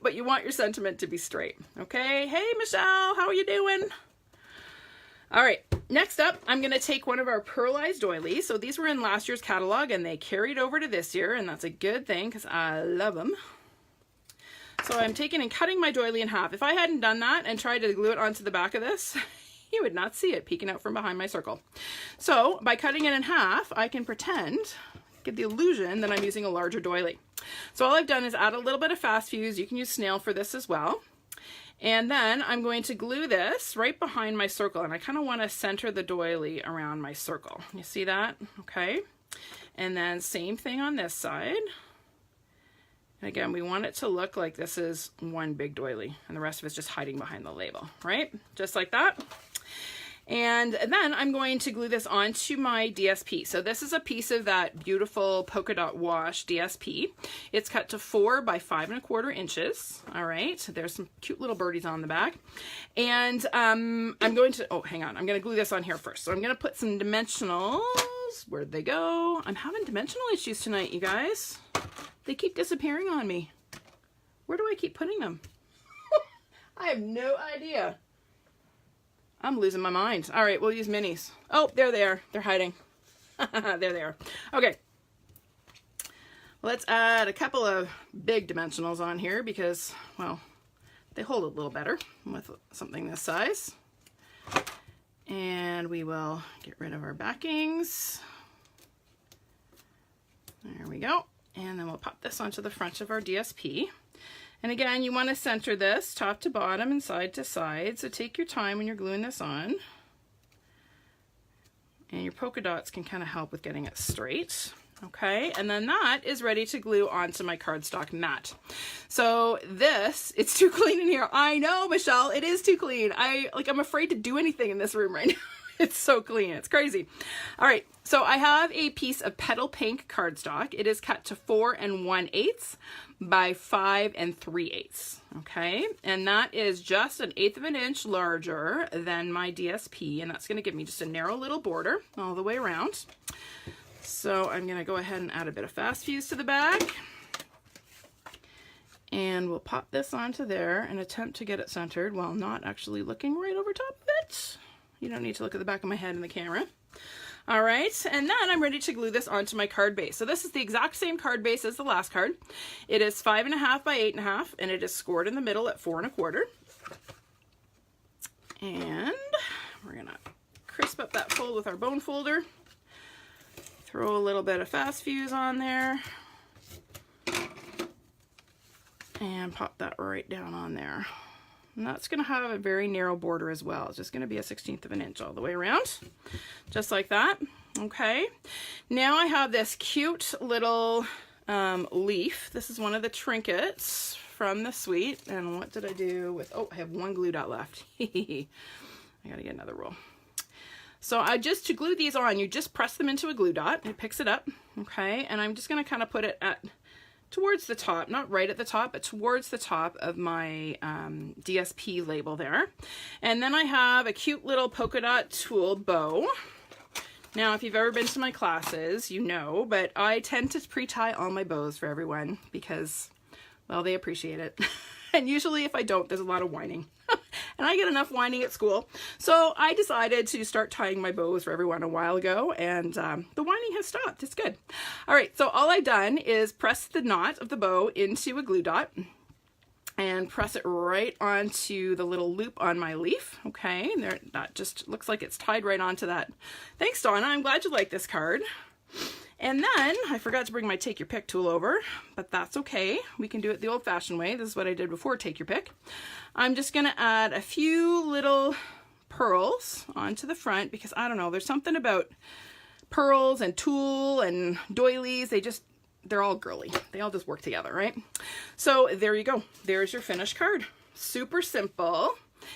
S1: But you want your sentiment to be straight. Okay, hey Michelle, how are you doing? All right, next up, I'm gonna take one of our pearlized doilies. So these were in last year's catalog and they carried over to this year, and that's a good thing because I love them. So I'm taking and cutting my doily in half. If I hadn't done that and tried to glue it onto the back of this, you would not see it peeking out from behind my circle. So by cutting it in half, I can pretend, get the illusion that I'm using a larger doily. So all I've done is add a little bit of fast fuse. You can use snail for this as well. And then I'm going to glue this right behind my circle, and I kind of want to center the doily around my circle. You see that? Okay. And then same thing on this side. And again, we want it to look like this is one big doily and the rest of it's just hiding behind the label, right? Just like that. And then I'm going to glue this onto my DSP. So this is a piece of that beautiful polka dot wash DSP. It's cut to 4 by 5 1/4 inches. All right, there's some cute little birdies on the back. And I'm going to, oh, hang on, I'm going to glue this on here first. So I'm going to put some dimensionals. Where'd they go? I'm having dimensional issues tonight, you guys. They keep disappearing on me. Where do I keep putting them? I have no idea. I'm losing my mind. All right, we'll use minis. Oh, there they are. They're hiding. There they are. Okay. Let's add a couple of big dimensionals on here because, well, they hold a little better with something this size. And we will get rid of our backings. There we go. And then we'll pop this onto the front of our DSP. And again, you want to center this top to bottom and side to side. So take your time when you're gluing this on. And your polka dots can kind of help with getting it straight. Okay, and then that is ready to glue onto my cardstock mat. So this, it's too clean in here. I know, Michelle, it is too clean. I'm afraid to do anything in this room right now. It's so clean, it's crazy. All right, so I have a piece of petal pink cardstock. It is cut to 4 1/8 by 5 3/8. Okay, and that is just 1/8 of an inch larger than my DSP, and that's gonna give me just a narrow little border all the way around. So I'm gonna go ahead and add a bit of fast fuse to the bag. And we'll pop this onto there and attempt to get it centered while not actually looking right over top of it. You don't need to look at the back of my head in the camera. All right, and then I'm ready to glue this onto my card base. So this is the exact same card base as the last card. It is 5 1/2 by 8 1/2, and it is scored in the middle at 4 1/4. And we're gonna crisp up that fold with our bone folder. Throw a little bit of fast fuse on there. And pop that right down on there. And that's going to have a very narrow border as well. It's just going to be a 1/16 of an inch all the way around. Just like that. Okay. Now I have this cute little leaf. This is one of the trinkets from the suite. And what did I do with, oh, I have one glue dot left. I got to get another roll. So to glue these on, you just press them into a glue dot. It picks it up. Okay. And I'm just going to kind of put it towards the top, not right at the top, but towards the top of my DSP label there. And then I have a cute little polka dot tulle bow. Now, if you've ever been to my classes, you know, but I tend to pre-tie all my bows for everyone because, well, they appreciate it. And usually if I don't, there's a lot of whining. And I get enough whining at school. So I decided to start tying my bows for everyone a while ago, and the whining has stopped. It's good. All right, so all I've done is press the knot of the bow into a glue dot and press it right onto the little loop on my leaf. Okay, and there, that just looks like it's tied right onto that. Thanks, Donna. I'm glad you like this card. And then I forgot to bring my take your pick tool over, but that's okay. We can do it the old-fashioned way. This is what I did before take your pick. I'm just gonna add a few little pearls onto the front because I don't know, there's something about pearls and tulle and doilies. They're all girly. They all just work together, right? So there you go. There's your finished card. Super simple.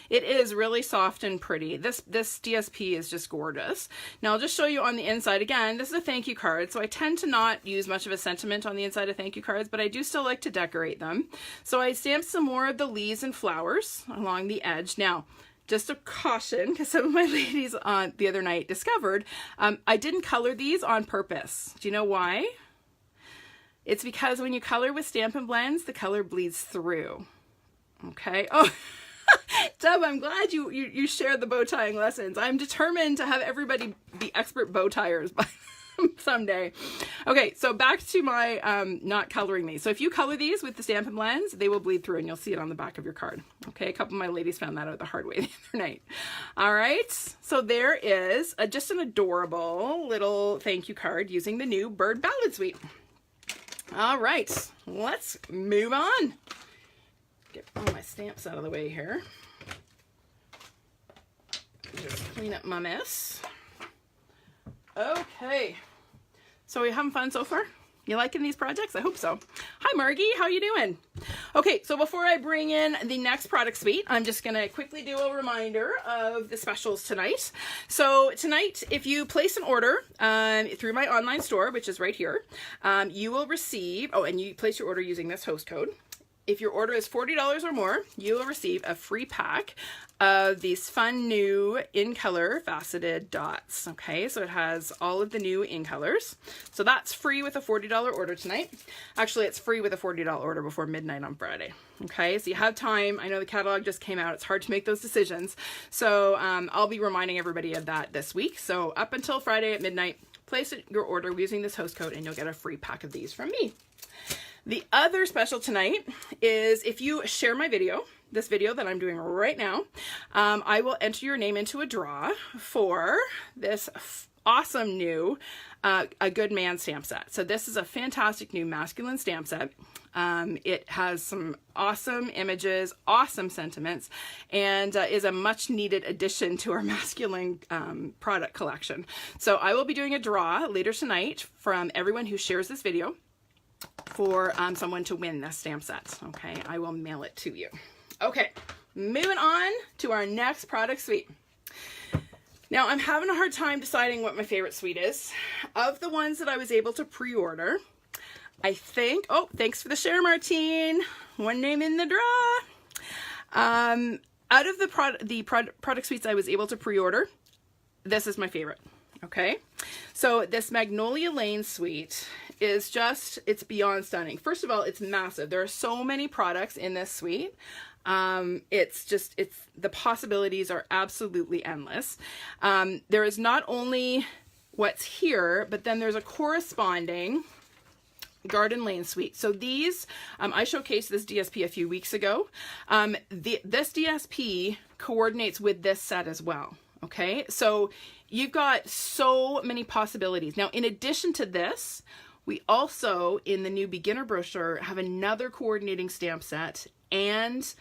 S1: It is really soft and pretty. This DSP is just gorgeous. Now I'll just show you on the inside again. This is a thank you card, so I tend to not use much of a sentiment on the inside of thank you cards, but I do still like to decorate them. So I stamped some more of the leaves and flowers along the edge. Now, just a caution, because some of my ladies the other night discovered I didn't color these on purpose. Do you know why? It's because when you color with Stampin' Blends, the color bleeds through. Okay. Oh. Deb, I'm glad you shared the bow tying lessons. I'm determined to have everybody be expert bow tiers by someday. Okay, so back to my not coloring these. So if you color these with the Stampin' Blends, they will bleed through and you'll see it on the back of your card. Okay, a couple of my ladies found that out the hard way the other night. All right, so there is just an adorable little thank you card using the new Bird Ballad suite. All right, let's move on. Get all my stamps out of the way here. Just clean up my mess. Okay. So are you having fun so far? You liking these projects? I hope so. Hi Margie, how you doing? Okay, so before I bring in the next product suite, I'm just going to quickly do a reminder of the specials tonight. So tonight, if you place an order through my online store, which is right here, you will receive, oh, and you place your order using this host code. If your order is $40 or more, you will receive a free pack of these fun new In-Color Faceted Dots. Okay, so it has all of the new in-colors. So that's free with a $40 order tonight. Actually, it's free with a $40 order before midnight on Friday. Okay, so you have time. I know the catalog just came out. It's hard to make those decisions. So I'll be reminding everybody of that this week. So up until Friday at midnight, place your order using this host code and you'll get a free pack of these from me. The other special tonight is if you share my video, this video that I'm doing right now, I will enter your name into a draw for this awesome new A Good Man stamp set. So this is a fantastic new masculine stamp set. It has some awesome images, awesome sentiments, and is a much needed addition to our masculine product collection. So I will be doing a draw later tonight from everyone who shares this video for someone to win this stamp set. Okay, I will mail it to you. Okay, moving on to our next product suite. Now I'm having a hard time deciding what my favorite suite is. Of the ones that I was able to pre-order, I think, oh, thanks for the share, Martine. One name in the draw. Out of the product suites I was able to pre-order, this is my favorite. Okay, so this Magnolia Lane suite is just, it's beyond stunning. First of all, it's massive. There are so many products in this suite. The possibilities are absolutely endless. There is not only what's here, but then there's a corresponding Garden Lane suite. So these, I showcased this DSP a few weeks ago. This DSP coordinates with this set as well. Okay, so you've got so many possibilities. Now, in addition to this, we also, in the new beginner brochure, have another coordinating stamp set and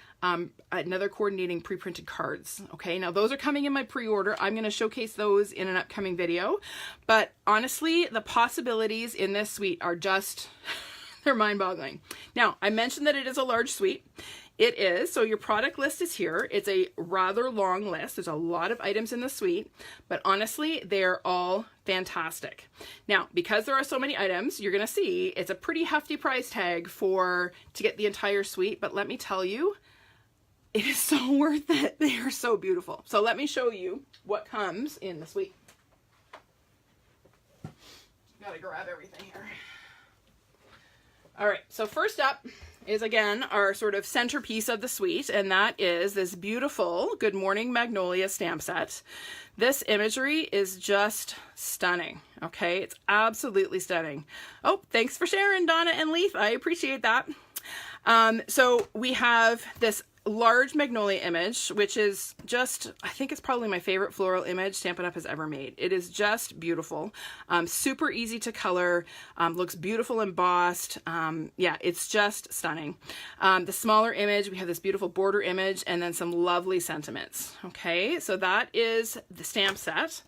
S1: another coordinating pre-printed cards. Okay, now those are coming in my pre-order. I'm going to showcase those in an upcoming video. But honestly, the possibilities in this suite are just, they're mind-boggling. Now, I mentioned that it is a large suite. It is, so your product list is here. It's a rather long list. There's a lot of items in the suite, but honestly, they're all fantastic. Now, because there are so many items, you're gonna see it's a pretty hefty price tag to get the entire suite, but let me tell you, it is so worth it. They are so beautiful. So let me show you what comes in the suite. Gotta grab everything here. All right, so first up is again our sort of centerpiece of the suite, and that is this beautiful Good Morning Magnolia stamp set. This imagery is just stunning. Okay, it's absolutely stunning. Oh, thanks for sharing, Donna and Leaf. I appreciate that. So we have this large Magnolia image, which is just, I think it's probably my favorite floral image Stampin' Up! Has ever made. It is just beautiful. Super easy to color, looks beautiful embossed. Yeah, it's just stunning. The smaller image, we have this beautiful border image and then some lovely sentiments. Okay, so that is the stamp set.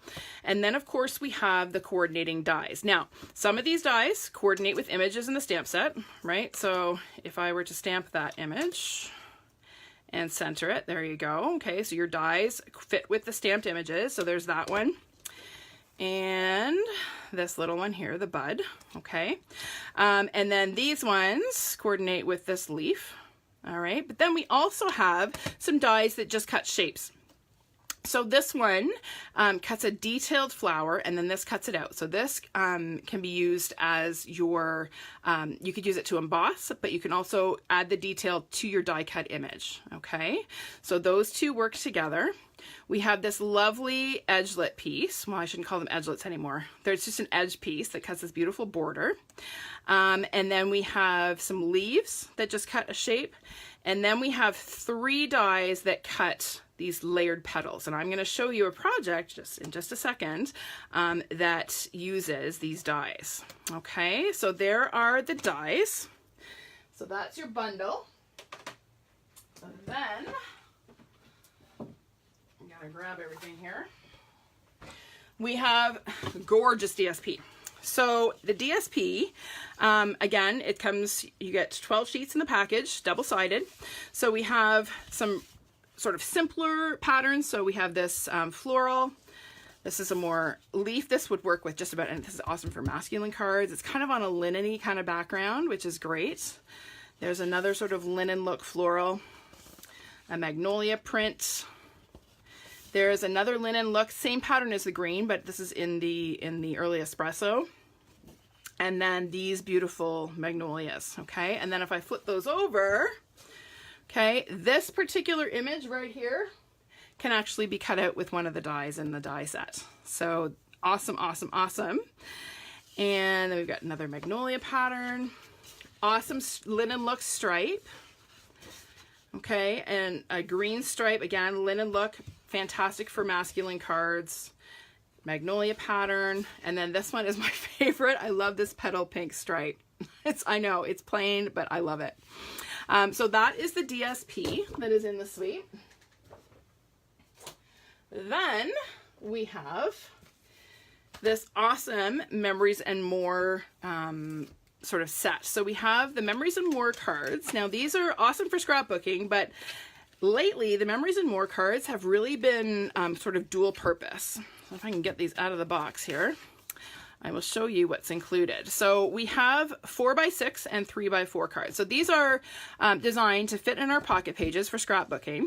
S1: And then of course we have the coordinating dies. Now, some of these dies coordinate with images in the stamp set, right? So if I were to stamp that image, and center it. There you go. Okay, so your dies fit with the stamped images. So there's that one. And this little one here, the bud. Okay. And then these ones coordinate with this leaf. All right. But then we also have some dies that just cut shapes. So this one cuts a detailed flower, and then this cuts it out. So this can be used as your, you could use it to emboss, but you can also add the detail to your die cut image. Okay, so those two work together. We have this lovely edgelet piece. Well, I shouldn't call them edgelets anymore. There's just an edge piece that cuts this beautiful border. And then we have some leaves that just cut a shape. And then we have 3 dies that cut these layered petals. And I'm going to show you a project in just a second that uses these dies. Okay, so there are the dies. So that's your bundle. And then I'm going to grab everything here. We have gorgeous DSP. So the DSP, again, it comes, you get 12 sheets in the package, double-sided. So we have some sort of simpler patterns. So we have this floral. This is a more leaf. This would work with just about, and this is awesome for masculine cards. It's kind of on a linen-y kind of background, which is great. There's another sort of linen look floral, a magnolia print. There's another linen look, same pattern as the green, but this is in the early espresso. And then these beautiful magnolias, okay? And then if I flip those over, okay, this particular image right here can actually be cut out with one of the dies in the die set. So awesome, awesome, awesome. And then we've got another magnolia pattern. Awesome linen look stripe. Okay, and a green stripe, again, linen look, fantastic for masculine cards. Magnolia pattern. And then this one is my favorite. I love this petal pink stripe. I know, it's plain, but I love it. So that is the DSP that is in the suite. Then we have this awesome Memories and More sort of set. So we have the Memories and More cards. Now these are awesome for scrapbooking, but lately the Memories and More cards have really been sort of dual purpose. So if I can get these out of the box here, I will show you what's included. So we have 4x6 and 3x4 cards. So these are designed to fit in our pocket pages for scrapbooking,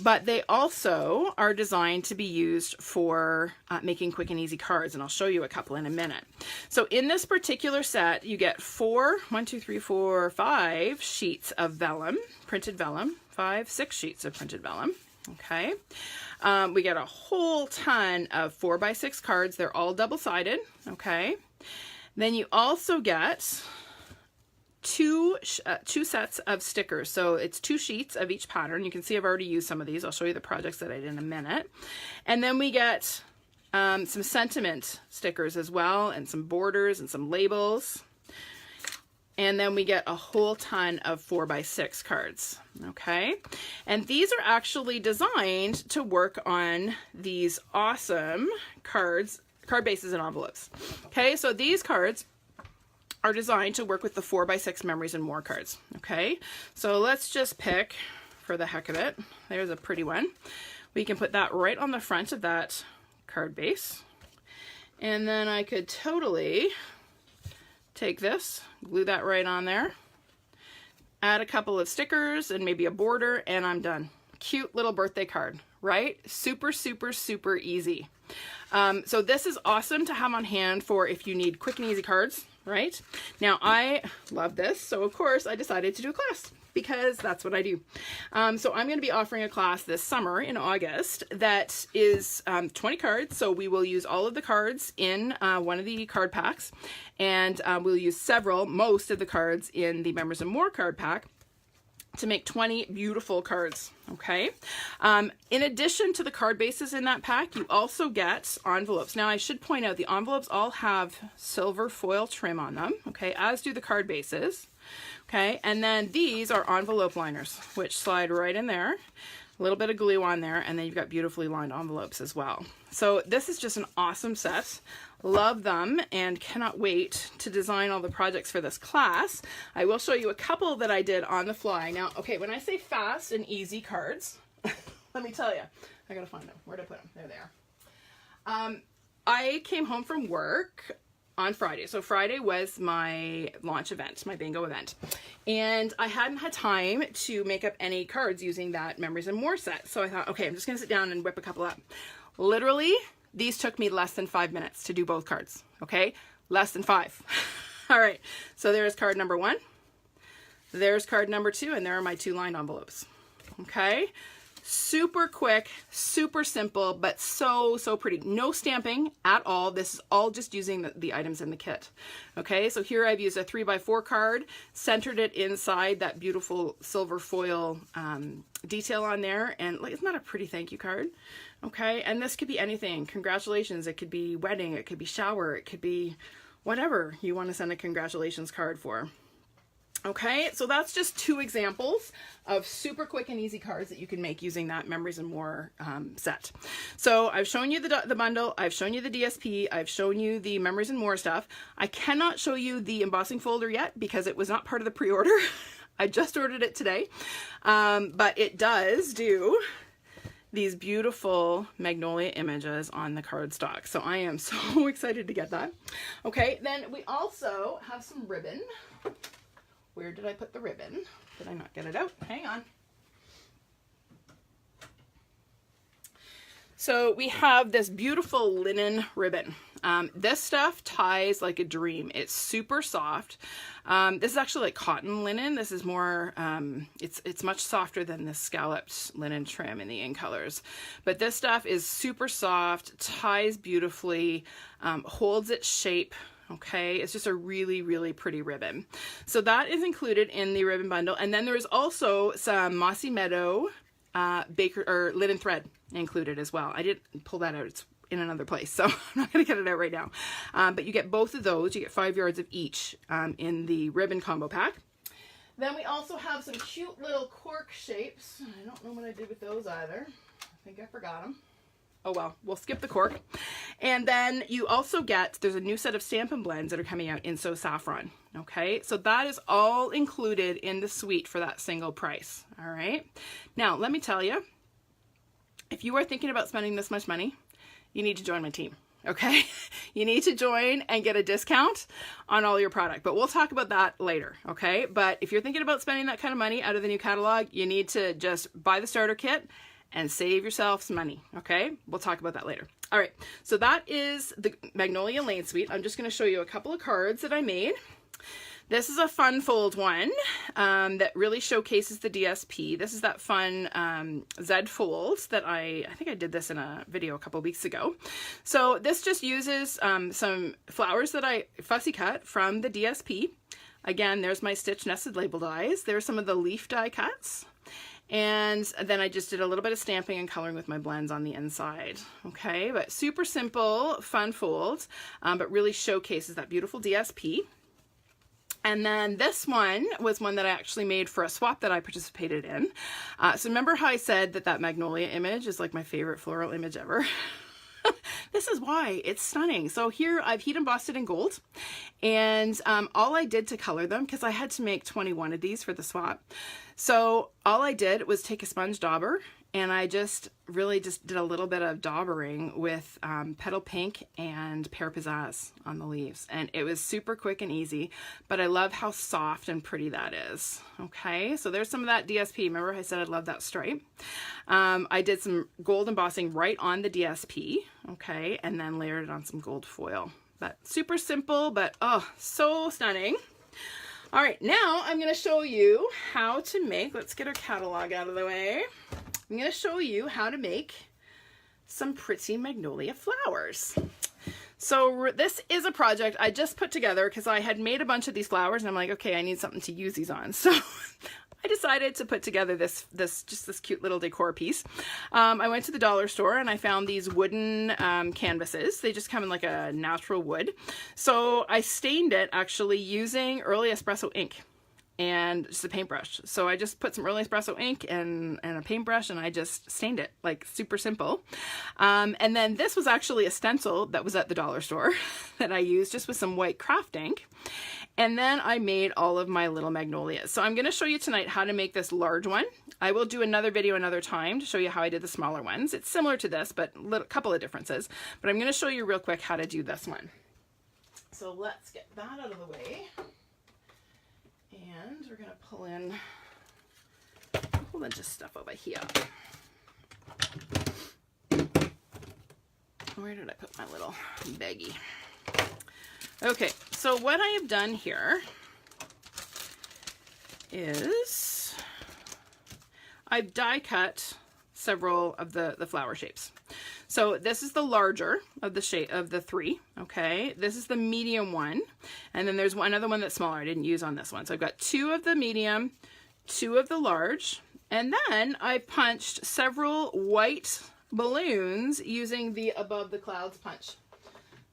S1: but they also are designed to be used for making quick and easy cards. And I'll show you a couple in a minute. So in this particular set, you get 5 sheets of vellum, printed vellum, 6 sheets of printed vellum. Okay. We get a whole ton of 4x6 cards. They're all double-sided. Okay. Then you also get two sets of stickers. So it's 2 sheets of each pattern. You can see I've already used some of these. I'll show you the projects that I did in a minute. And then we get some sentiment stickers as well, and some borders and some labels. And then we get a whole ton of 4x6 cards, okay? And these are actually designed to work on these awesome card bases and envelopes. Okay, so these cards are designed to work with the 4x6 Memories and More cards, okay? So let's just pick, for the heck of it, there's a pretty one. We can put that right on the front of that card base. And then I could totally take this, glue that right on there, add a couple of stickers and maybe a border, and I'm done. Cute little birthday card, right? Super, super, super easy. So this is awesome to have on hand for if you need quick and easy cards, right? Now I love this, so of course I decided to do a class, because that's what I do. So I'm going to be offering a class this summer in August that is 20 cards. So we will use all of the cards in one of the card packs, and we'll use most of the cards in the Memories and More card pack to make 20 beautiful cards, okay? In addition to the card bases in that pack, you also get envelopes. Now I should point out the envelopes all have silver foil trim on them, okay, as do the card bases. Okay, and then these are envelope liners, which slide right in there. A little bit of glue on there, and then you've got beautifully lined envelopes as well. So this is just an awesome set. Love them and cannot wait to design all the projects for this class. I will show you a couple that I did on the fly. Now, okay, when I say fast and easy cards, let me tell you, I gotta find them. Where'd I put them? There they are. I came home from work on Friday. So Friday was my launch event, my bingo event. And I hadn't had time to make up any cards using that Memories and More set. So I thought, okay, I'm just gonna sit down and whip a couple up. Literally, these took me less than 5 minutes to do both cards, okay? Less than 5. All right, so there's card number 1. There's card number 2, and there are my 2 lined envelopes, okay? Super quick, super simple, but so pretty. No stamping at all. This is all just using the items in the kit. Okay, so here I've used a 3x4 card, centered it inside that beautiful silver foil detail on there, and like, isn't that a pretty thank you card? Okay, and this could be anything. Congratulations, it could be wedding, it could be shower, it could be whatever you want to send a congratulations card for. Okay, so that's just 2 examples of super quick and easy cards that you can make using that Memories and More set. So I've shown you the bundle, I've shown you the DSP, I've shown you the Memories and More stuff. I cannot show you the embossing folder yet because it was not part of the pre-order. I just ordered it today, but it does do these beautiful Magnolia images on the cardstock. So I am so excited to get that. Okay, then we also have some ribbon. Where did I put the ribbon? Did I not get it out? Hang on. So we have this beautiful linen ribbon. This stuff ties like a dream. It's super soft. This is actually like cotton linen. This is more, it's much softer than the scalloped linen trim in the In-Colors. But this stuff is super soft, ties beautifully, holds its shape. Okay, it's just a really, really pretty ribbon. So that is included in the ribbon bundle. And then there's also some Mossy Meadow linen thread included as well. I didn't pull that out. It's in another place, so I'm not going to get it out right now. But you get both of those. You get 5 yards of each in the ribbon combo pack. Then we also have some cute little cork shapes. I don't know what I did with those either. I think I forgot them. Oh well, we'll skip the cork. And then you also get, there's a new set of Stampin' blends that are coming out in So Saffron. Okay, so that is all included in the suite for that single price. All right. Now, let me tell you, if you are thinking about spending this much money, you need to join my team. Okay, you need to join and get a discount on all your product, but we'll talk about that later. Okay, but if you're thinking about spending that kind of money out of the new catalog, you need to just buy the starter kit and save yourself some money. Okay, we'll talk about that later. All right, so that is the Magnolia Lane Suite. I'm just going to show you a couple of cards that I made. This is a fun fold one that really showcases the DSP. This is that fun Z fold that I think I did this in a video a couple weeks ago. So this just uses some flowers that I fussy cut from the DSP. Again, there's my stitch nested label dies. There's some of the leaf die cuts. And then I just did a little bit of stamping and coloring with my blends on the inside. Okay, but super simple, fun folds, but really showcases that beautiful DSP. And then this one was one that I actually made for a swap that I participated in. So remember how I said that that Magnolia image is like my favorite floral image ever? This is why. It's stunning. So here I've heat embossed it in gold, and all I did to color them, because I had to make 21 of these for the swap, so all I did was take a sponge dauber, and I just really just did a little bit of daubering with Petal Pink and Pear Pizzazz on the leaves, and it was super quick and easy, but I love how soft and pretty that is. Okay, so there's some of that DSP. Remember I said I love that stripe? I did some gold embossing right on the DSP, okay, and then layered it on some gold foil. But super simple, but oh, so stunning. All right, now I'm going to show you how to make, let's get our catalog out of the way. I'm going to show you how to make some pretty Magnolia flowers. So this is a project I just put together because I had made a bunch of these flowers and I'm like, okay, I need something to use these on. So I decided to put together this cute little decor piece. I went to the dollar store and I found these wooden canvases. They just come in like a natural wood. So I stained it actually using early espresso ink and just a paintbrush. So I just put some early espresso ink and a paintbrush and I just stained it, like super simple. And then this was actually a stencil that was at the dollar store that I used just with some white craft ink. And then I made all of my little magnolias. So I'm going to show you tonight how to make this large one. I will do another video another time to show you how I did the smaller ones. It's similar to this, but a couple of differences. But I'm going to show you real quick how to do this one. So let's get that out of the way. And we're going to pull in a whole bunch of stuff over here. Where did I put my little baggie? Okay, so what I have done here is I've die cut several of the flower shapes. So this is the larger of the shape of the three, okay? This is the medium one, and then there's another one that's smaller I didn't use on this one. So I've got 2 of the medium, 2 of the large, and then I punched several white balloons using the Above the Clouds punch.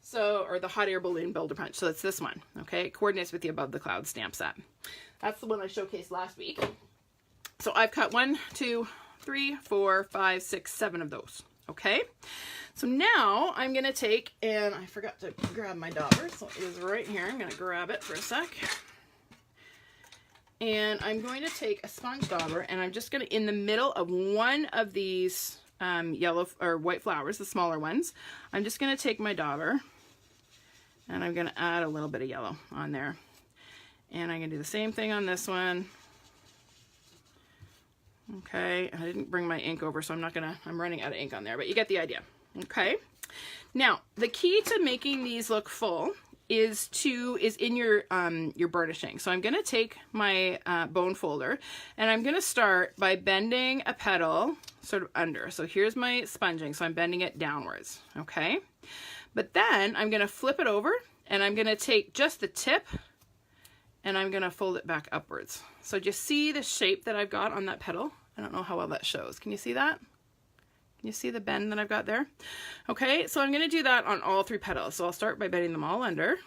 S1: So, or the hot air balloon builder punch. So it's this one, okay? It coordinates with the Above the Clouds stamp set. That's the one I showcased last week. So I've cut 1, 2, 3, 4, 5, 6, 7 of those, okay? So now I'm gonna take, and I forgot to grab my dauber, so it is right here. I'm gonna grab it for a sec. And I'm going to take a sponge dauber, and I'm just gonna, in the middle of one of these yellow or white flowers, the smaller ones, I'm just gonna take my dauber, and I'm gonna add a little bit of yellow on there. And I'm gonna do the same thing on this one. Okay, I didn't bring my ink over, so I'm running out of ink on there, but you get the idea. Okay, now the key to making these look full is in your burnishing. So I'm gonna take my bone folder, and I'm gonna start by bending a petal sort of under. So here's my sponging, so I'm bending it downwards, okay? But then I'm gonna flip it over, and I'm gonna take just the tip, and I'm gonna fold it back upwards. So do you see the shape that I've got on that petal? I don't know how well that shows. Can you see that? Can you see the bend that I've got there? Okay, so I'm gonna do that on all 3 petals. So I'll start by bending them all under,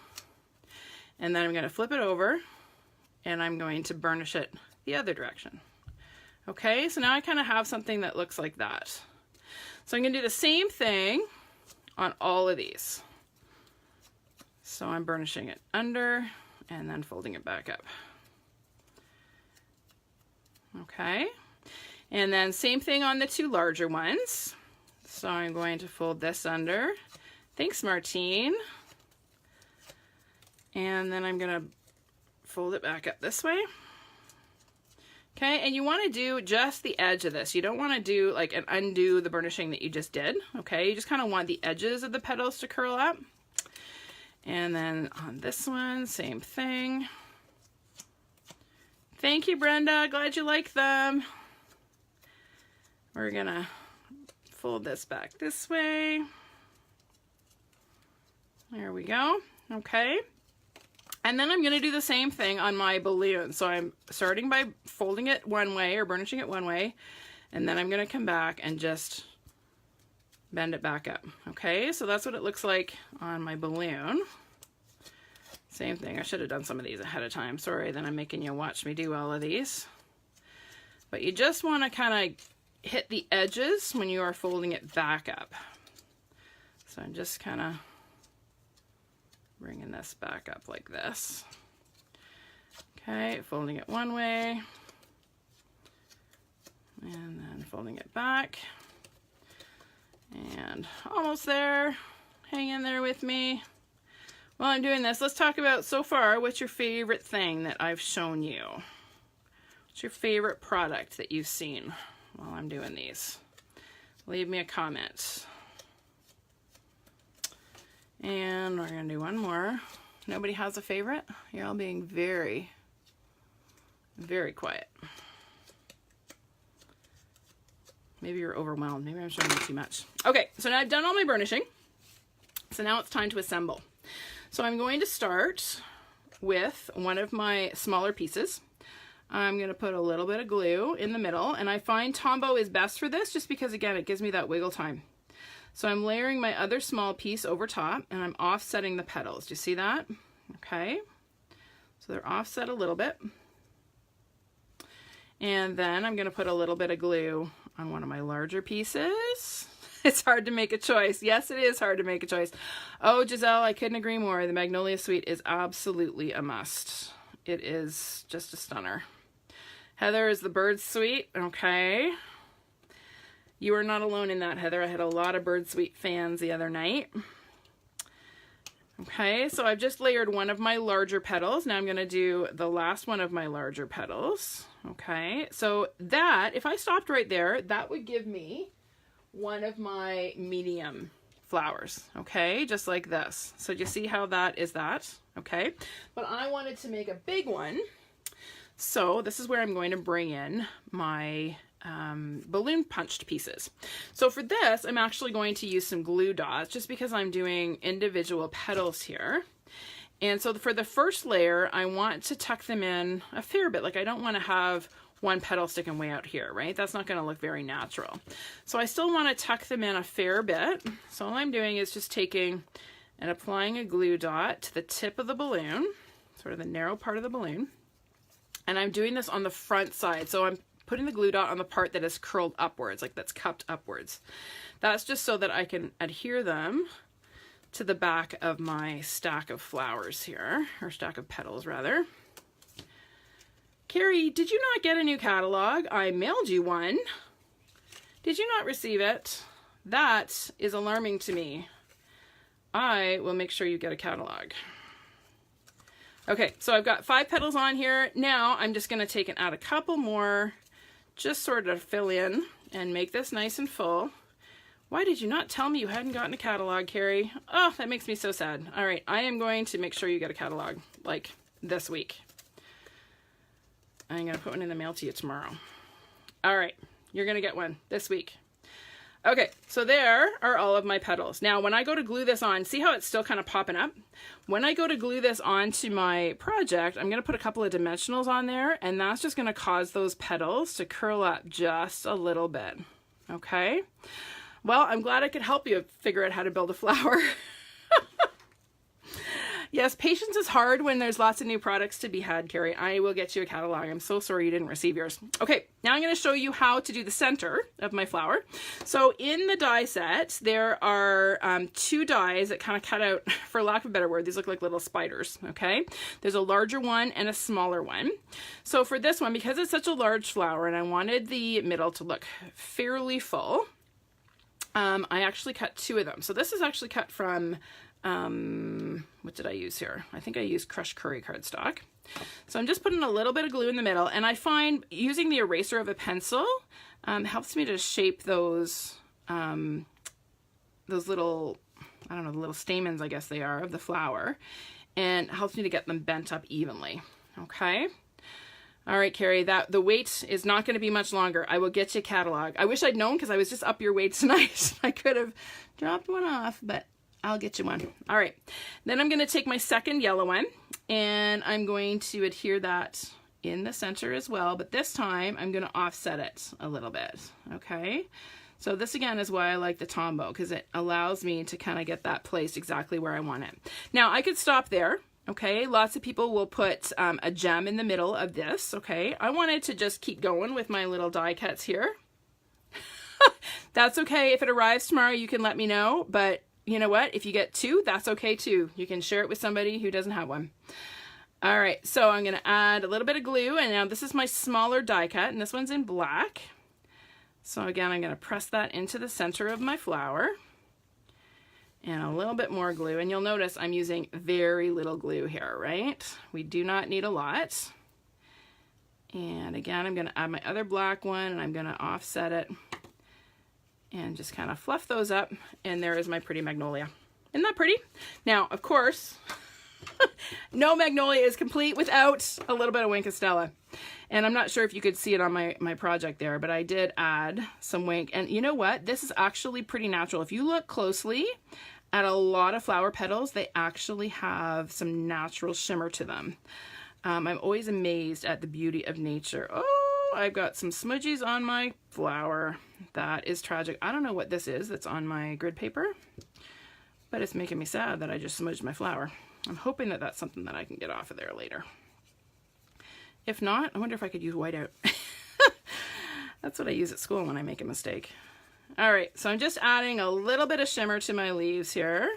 S1: and then I'm gonna flip it over, and I'm going to burnish it the other direction. Okay, so now I kind of have something that looks like that. So I'm gonna do the same thing on all of these. So I'm burnishing it under, and then folding it back up. Okay, and then same thing on the 2 larger ones. So I'm going to fold this under. Thanks, Martine. And then I'm gonna fold it back up this way. Okay, and you wanna do just the edge of this. You don't wanna do like an undo the burnishing that you just did, okay? You just kinda want the edges of the petals to curl up. And then on this one, same thing. Thank you, Brenda. Glad you like them. We're gonna fold this back this way. There we go. Okay. And then I'm gonna do the same thing on my balloon. So I'm starting by folding it one way or burnishing it one way, and then I'm gonna come back and just bend it back up. Okay, so that's what it looks like on my balloon. Same thing, I should have done some of these ahead of time. Sorry, then I'm making you watch me do all of these. But you just wanna kinda hit the edges when you are folding it back up. So I'm just kinda bringing this back up like this. Okay, folding it one way, and then folding it back. And almost there. Hang in there with me. While I'm doing this, let's talk about, so far, what's your favorite thing that I've shown you? What's your favorite product that you've seen while I'm doing these? Leave me a comment. And we're gonna do one more. Nobody has a favorite? You're all being very, very quiet. Maybe you're overwhelmed. Maybe I'm showing you too much. Okay, so now I've done all my burnishing. So now it's time to assemble. So I'm going to start with one of my smaller pieces. I'm gonna put a little bit of glue in the middle, and I find Tombow is best for this just because, again, it gives me that wiggle time. So I'm layering my other small piece over top, and I'm offsetting the petals. Do you see that? Okay. So they're offset a little bit. And then I'm gonna put a little bit of glue on one of my larger pieces. It's hard to make a choice. Yes, it is hard to make a choice. Oh, Giselle, I couldn't agree more. The Magnolia Suite is absolutely a must. It is just a stunner. Heather is the Bird Suite. Okay. You are not alone in that, Heather. I had a lot of Bird Suite fans the other night. Okay, so I've just layered one of my larger petals. Now I'm going to do the last one of my larger petals. Okay, so that, if I stopped right there, that would give me one of my medium flowers. Okay, just like this. So do you see how that is that? Okay, but I wanted to make a big one. So this is where I'm going to bring in my balloon punched pieces. So for this, I'm actually going to use some glue dots just because I'm doing individual petals here. And so for the first layer, I want to tuck them in a fair bit. Like I don't want to have one petal sticking way out here, right? That's not going to look very natural. So I still want to tuck them in a fair bit. So all I'm doing is just taking and applying a glue dot to the tip of the balloon, sort of the narrow part of the balloon. And I'm doing this on the front side. So I'm putting the glue dot on the part that is curled upwards, like that's cupped upwards. That's just so that I can adhere them to the back of my stack of flowers here, or stack of petals rather. Carrie, did you not get a new catalog? I mailed you one. Did you not receive it? That is alarming to me. I will make sure you get a catalog. Okay, so I've got 5 petals on here. Now I'm just going to take and add a couple more, just sort of fill in and make this nice and full. Why did you not tell me you hadn't gotten a catalog, Carrie? Oh, that makes me so sad. All right, I am going to make sure you get a catalog, like this week. I'm going to put one in the mail to you tomorrow. All right, you're going to get one this week. Okay, so there are all of my petals. Now, when I go to glue this on, see how it's still kind of popping up? When I go to glue this onto my project, I'm going to put a couple of dimensionals on there, and that's just going to cause those petals to curl up just a little bit. Okay? Well, I'm glad I could help you figure out how to build a flower. Yes, patience is hard when there's lots of new products to be had, Carrie. I will get you a catalog. I'm so sorry you didn't receive yours. Okay, now I'm going to show you how to do the center of my flower. So in the die set, there are 2 dies that kind of cut out, for lack of a better word, these look like little spiders, okay? There's a larger one and a smaller one. So for this one, because it's such a large flower and I wanted the middle to look fairly full, I actually cut 2 of them. So this is actually cut from... what did I use here? I think I used crushed curry cardstock. So I'm just putting a little bit of glue in the middle, and I find using the eraser of a pencil helps me to shape those little, I don't know, the little stamens, I guess they are, of the flower, and helps me to get them bent up evenly. Okay. All right, Carrie, the wait is not going to be much longer. I will get you a catalog. I wish I'd known because I was just up your way tonight. I could have dropped one off, but I'll get you one. All right, then I'm going to take my second yellow one and I'm going to adhere that in the center as well, but this time I'm going to offset it a little bit, okay? So this again is why I like the Tombow, because it allows me to kind of get that placed exactly where I want it. Now I could stop there, okay? Lots of people will put a gem in the middle of this, okay? I wanted to just keep going with my little die cuts here. That's okay. If it arrives tomorrow, you can let me know, but you know what? If you get 2, that's okay too. You can share it with somebody who doesn't have one. All right, so I'm going to add a little bit of glue, and now this is my smaller die cut, and this one's in black. So again, I'm going to press that into the center of my flower, and a little bit more glue, and you'll notice I'm using very little glue here, right? We do not need a lot. And again, I'm going to add my other black one, and I'm going to offset it and just kind of fluff those up, and there is my pretty magnolia. Isn't that pretty? Now, of course, no magnolia is complete without a little bit of Wink of Stella. And I'm not sure if you could see it on my project there, but I did add some Wink. And you know what? This is actually pretty natural. If you look closely at a lot of flower petals, they actually have some natural shimmer to them. I'm always amazed at the beauty of nature. Oh, I've got some smudgies on my flower. That is tragic. I don't know what this is that's on my grid paper, but it's making me sad that I just smudged my flower. I'm hoping that that's something that I can get off of there later. If not, I wonder if I could use whiteout. That's what I use at school when I make a mistake. All right, so I'm just adding a little bit of shimmer to my leaves here.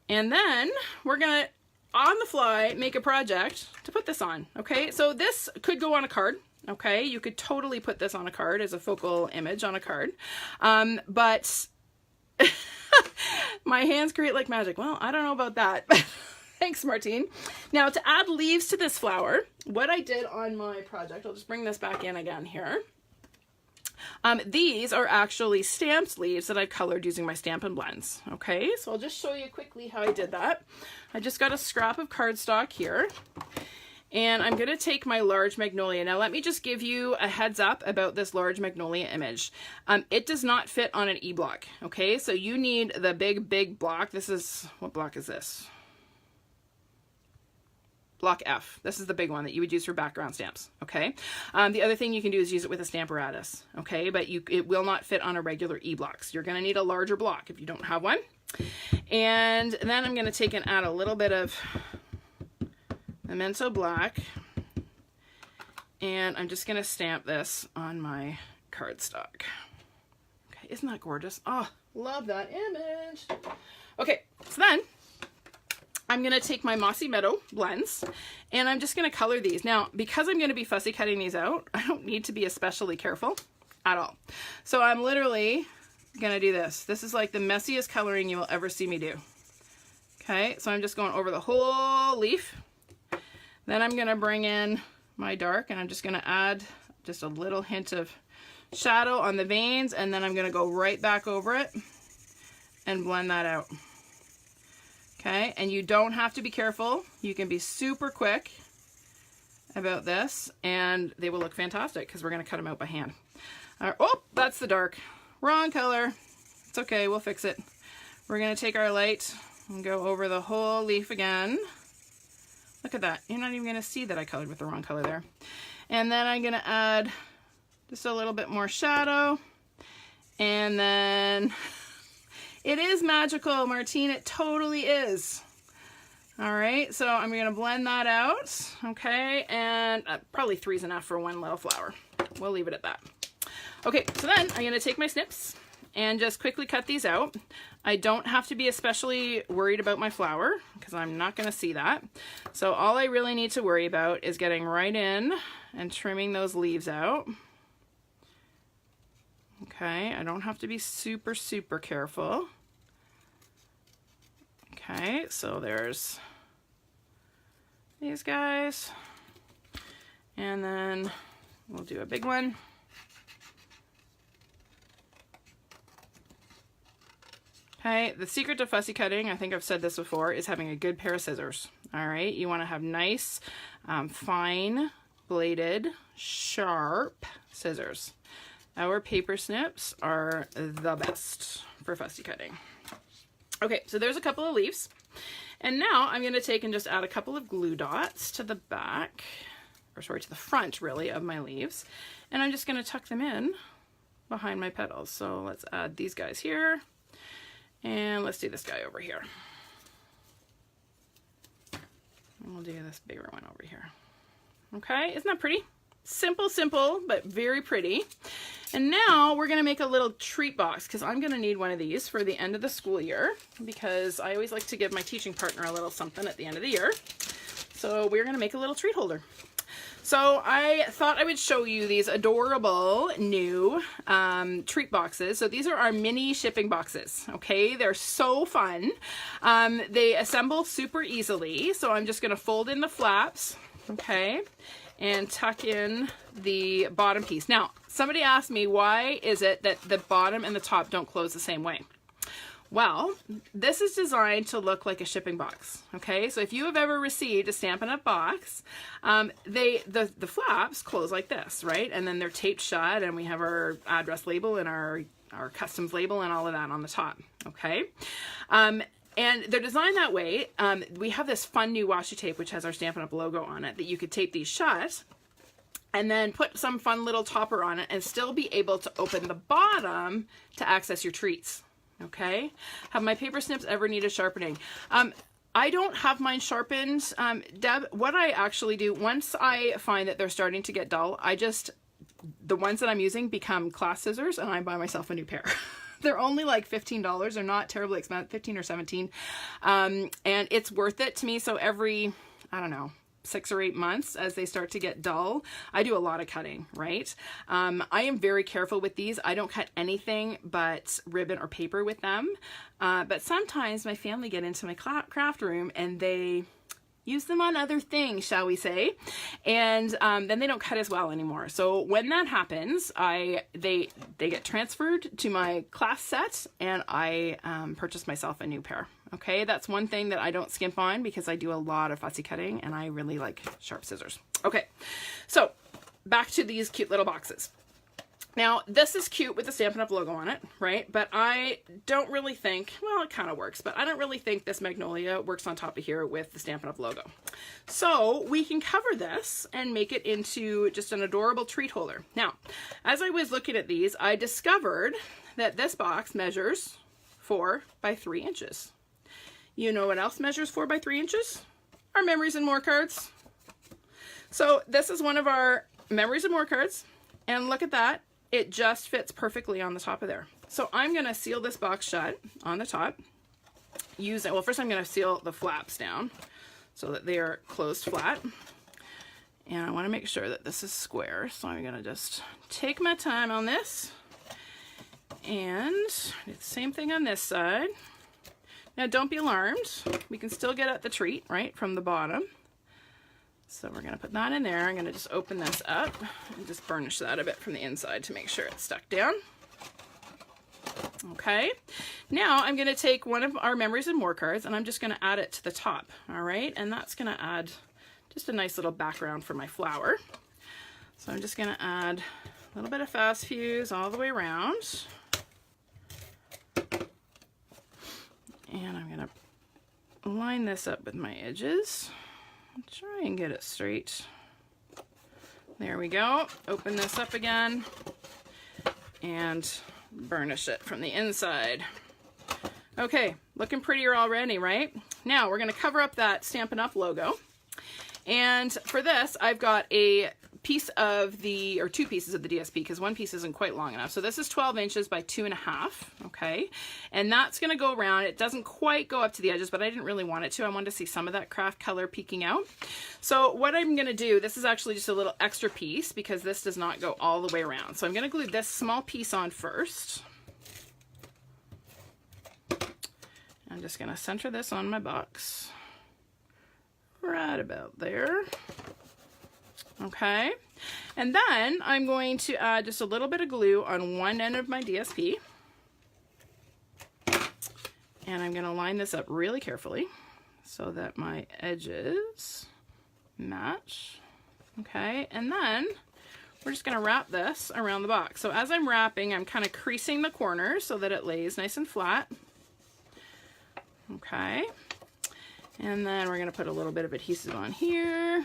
S1: And then we're gonna, on the fly, make a project to put this on, okay? So this could go on a card, okay? You could totally put this on a card as a focal image on a card. But my hands create like magic. Well, I don't know about that. Thanks, Martine. Now, to add leaves to this flower, what I did on my project, I'll just bring this back in again here. These are actually stamped leaves that I've colored using my Stampin' blends. Okay, so I'll just show you quickly how I did that. I just got a scrap of cardstock here, and I'm going to take my large magnolia. Now, let me just give you a heads up about this large magnolia image. It does not fit on an E-block. Okay, so you need the big block. This is, what block is this? Block F. This is the big one that you would use for background stamps, okay? The other thing you can do is use it with a Stamparatus, okay? But it will not fit on a regular E-block. So you're going to need a larger block if you don't have one. And then I'm going to take and add a little bit of Memento Black, and I'm just going to stamp this on my cardstock. Okay, isn't that gorgeous? Oh, love that image. Okay, so then I'm going to take my Mossy Meadow blends, and I'm just going to color these. Now, because I'm going to be fussy cutting these out, I don't need to be especially careful at all. So I'm literally going to do this. This is like the messiest coloring you will ever see me do. Okay, so I'm just going over the whole leaf. Then I'm going to bring in my dark, and I'm just going to add just a little hint of shadow on the veins, and then I'm going to go right back over it and blend that out. Okay, and you don't have to be careful. You can be super quick about this, and they will look fantastic because we're going to cut them out by hand. Oh, that's the dark. Wrong color. It's okay, we'll fix it. We're going to take our light and go over the whole leaf again. Look at that. You're not even going to see that I colored with the wrong color there. And then I'm going to add just a little bit more shadow. And then it is magical, Martine. It totally is. All right, so I'm going to blend that out. Okay, and probably 3 is enough for one little flower. We'll leave it at that. Okay, so then I'm going to take my snips and just quickly cut these out. I don't have to be especially worried about my flower because I'm not going to see that. So all I really need to worry about is getting right in and trimming those leaves out. Okay, I don't have to be super, super careful. Okay, so there's these guys. And then we'll do a big one. Okay, the secret to fussy cutting, I think I've said this before, is having a good pair of scissors. All right, you want to have nice, fine bladed, sharp scissors. Our paper snips are the best for fussy cutting. Okay, so there's a couple of leaves. And now I'm going to take and just add a couple of glue dots to the back, or sorry, to the front really of my leaves. And I'm just going to tuck them in behind my petals. So let's add these guys here. And let's do this guy over here. And we'll do this bigger one over here. Okay, isn't that pretty? Simple, simple, but very pretty. And now we're gonna make a little treat box because I'm gonna need one of these for the end of the school year because I always like to give my teaching partner a little something at the end of the year. So we're gonna make a little treat holder. So I thought I would show you these adorable new treat boxes. So these are our mini shipping boxes, okay? They're so fun. They assemble super easily. So I'm just gonna fold in the flaps, okay? And tuck in the bottom piece. Now, somebody asked me, why is it that the bottom and the top don't close the same way? Well, this is designed to look like a shipping box, okay? So if you have ever received a Stampin' Up! Box, the flaps close like this, right? And then they're taped shut, and we have our address label and our customs label and all of that on the top, okay? And they're designed that way. We have this fun new washi tape, which has our Stampin' Up! Logo on it, that you could tape these shut and then put some fun little topper on it and still be able to open the bottom to access your treats. Okay, have my paper snips ever needed sharpening? I don't have mine sharpened, Deb. What I actually do, once I find that they're starting to get dull, the ones that I'm using become class scissors and I buy myself a new pair. They're only like $15. They're not terribly expensive, 15 or 17. And it's worth it to me. So every, I don't know, 6 or 8 months as they start to get dull, I do a lot of cutting, right? I am very careful with these. I don't cut anything but ribbon or paper with them. But sometimes my family get into my craft room and they use them on other things, shall we say, and then they don't cut as well anymore. So when that happens, they get transferred to my class set and I purchase myself a new pair. Okay, that's one thing that I don't skimp on because I do a lot of fussy cutting and I really like sharp scissors. Okay, so back to these cute little boxes. Now, this is cute with the Stampin' Up! Logo on it, right? But I don't really think, well, it kind of works, but I don't really think this Magnolia works on top of here with the Stampin' Up! Logo. So we can cover this and make it into just an adorable treat holder. Now, as I was looking at these, I discovered that this box measures 4 by 3 inches. You know what else measures 4 by 3 inches? Our Memories and More cards. So this is one of our Memories and More cards, and look at that. It just fits perfectly on the top of there. So I'm going to seal this box shut on the top. Well, first I'm going to seal the flaps down so that they are closed flat. And I want to make sure that this is square, so I'm going to just take my time on this and do the same thing on this side. Now don't be alarmed, we can still get at the treat right from the bottom. So we're going to put that in there. I'm going to just open this up and just burnish that a bit from the inside to make sure it's stuck down. Okay, now I'm going to take one of our Memories and More cards and I'm just going to add it to the top. All right, and that's going to add just a nice little background for my flower. So I'm just going to add a little bit of fast fuse all the way around. And I'm going to line this up with my edges. Try and get it straight. There we go. Open this up again and burnish it from the inside. Okay, looking prettier already, right? Now we're going to cover up that Stampin' Up! Logo. And for this, I've got a piece of the, or 2 pieces of the DSP, because one piece isn't quite long enough. So this is 12 inches by 2.5, okay? And that's gonna go around. It doesn't quite go up to the edges, but I didn't really want it to. I wanted to see some of that craft color peeking out. So what I'm gonna do, this is actually just a little extra piece because this does not go all the way around. So I'm gonna glue this small piece on first. I'm just gonna center this on my box. Right about there. Okay, and then I'm going to add just a little bit of glue on one end of my DSP, and I'm going to line this up really carefully so that my edges match. Okay, and then we're just going to wrap this around the box. So as I'm wrapping, I'm kind of creasing the corners so that it lays nice and flat. Okay, and then we're going to put a little bit of adhesive on here.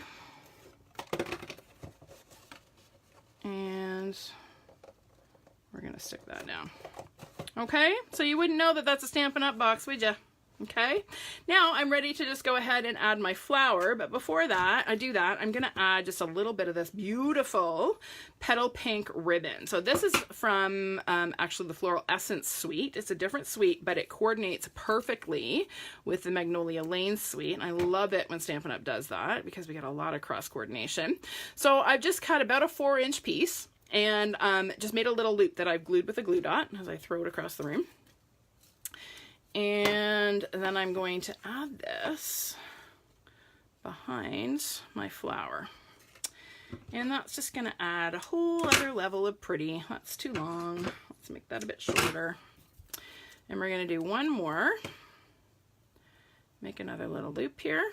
S1: And we're going to stick that down. Okay, so you wouldn't know that that's a Stampin' Up! Box, would you? Okay, now I'm ready to just go ahead and add my flower, but before that, I'm going to add just a little bit of this beautiful petal pink ribbon. So this is from actually the Floral Essence suite. It's a different suite, but it coordinates perfectly with the Magnolia Lane suite. And I love it when Stampin' Up! Does that because we get a lot of cross coordination. So I've just cut about a 4-inch piece and just made a little loop that I've glued with a glue dot as I throw it across the room. And then I'm going to add this behind my flower. And that's just going to add a whole other level of pretty. That's too long. Let's make that a bit shorter. And we're going to do one more. Make another little loop here.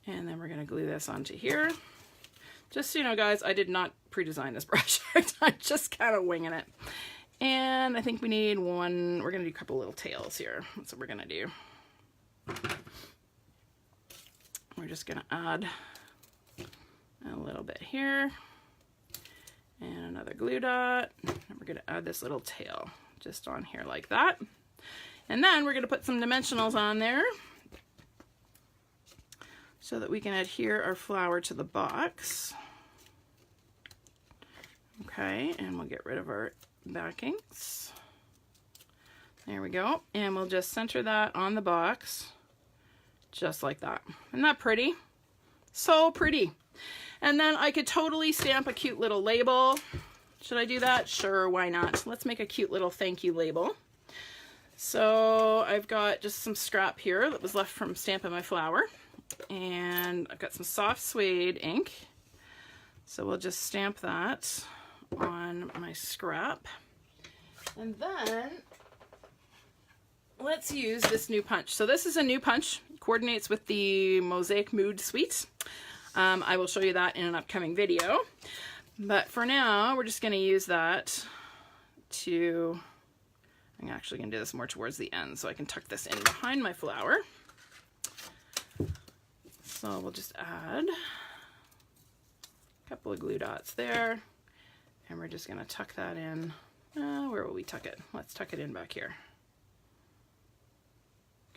S1: And then we're going to glue this onto here. Just so you know, guys, I did not pre-design this project. I'm just kind of winging it. And I think we need one, we're going to do a couple little tails here. That's what we're going to do. We're just going to add a little bit here and another glue dot. And we're going to add this little tail just on here like that. And then we're going to put some dimensionals on there so that we can adhere our flower to the box. Okay, and we'll get rid of our backings. There we go. And we'll just center that on the box just like that. Isn't that pretty? So pretty. And then I could totally stamp a cute little label. Should I do that? Sure, why not? Let's make a cute little thank you label. So I've got just some scrap here that was left from Stampin' My Flower. And I've got some soft suede ink. So we'll just stamp that on my scrap. And then let's use this new punch. So this is a new punch, coordinates with the Mosaic Mood Suite. I will show you that in an upcoming video. But for now, we're just going to use that to, I'm actually going to do this more towards the end so I can tuck this in behind my flower. So we'll just add a couple of glue dots there. And we're just going to tuck that in. Where will we tuck it? Let's tuck it in back here.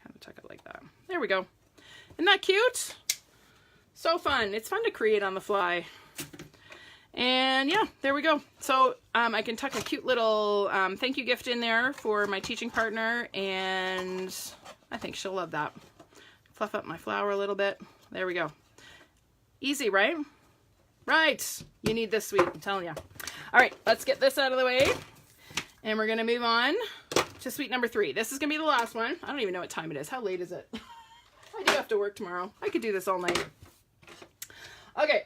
S1: Kind gonna tuck it like that. There we go. Isn't that cute? So fun. It's fun to create on the fly. And yeah, there we go. So I can tuck a cute little thank you gift in there for my teaching partner, and I think she'll love that. Fluff up my flower a little bit. There we go. Easy, right? Right. You need this sweet, I'm telling you. All right, let's get this out of the way. And we're gonna move on to sweet number 3. This is gonna be the last one. I don't even know what time it is. How late is it? I do have to work tomorrow. I could do this all night. Okay.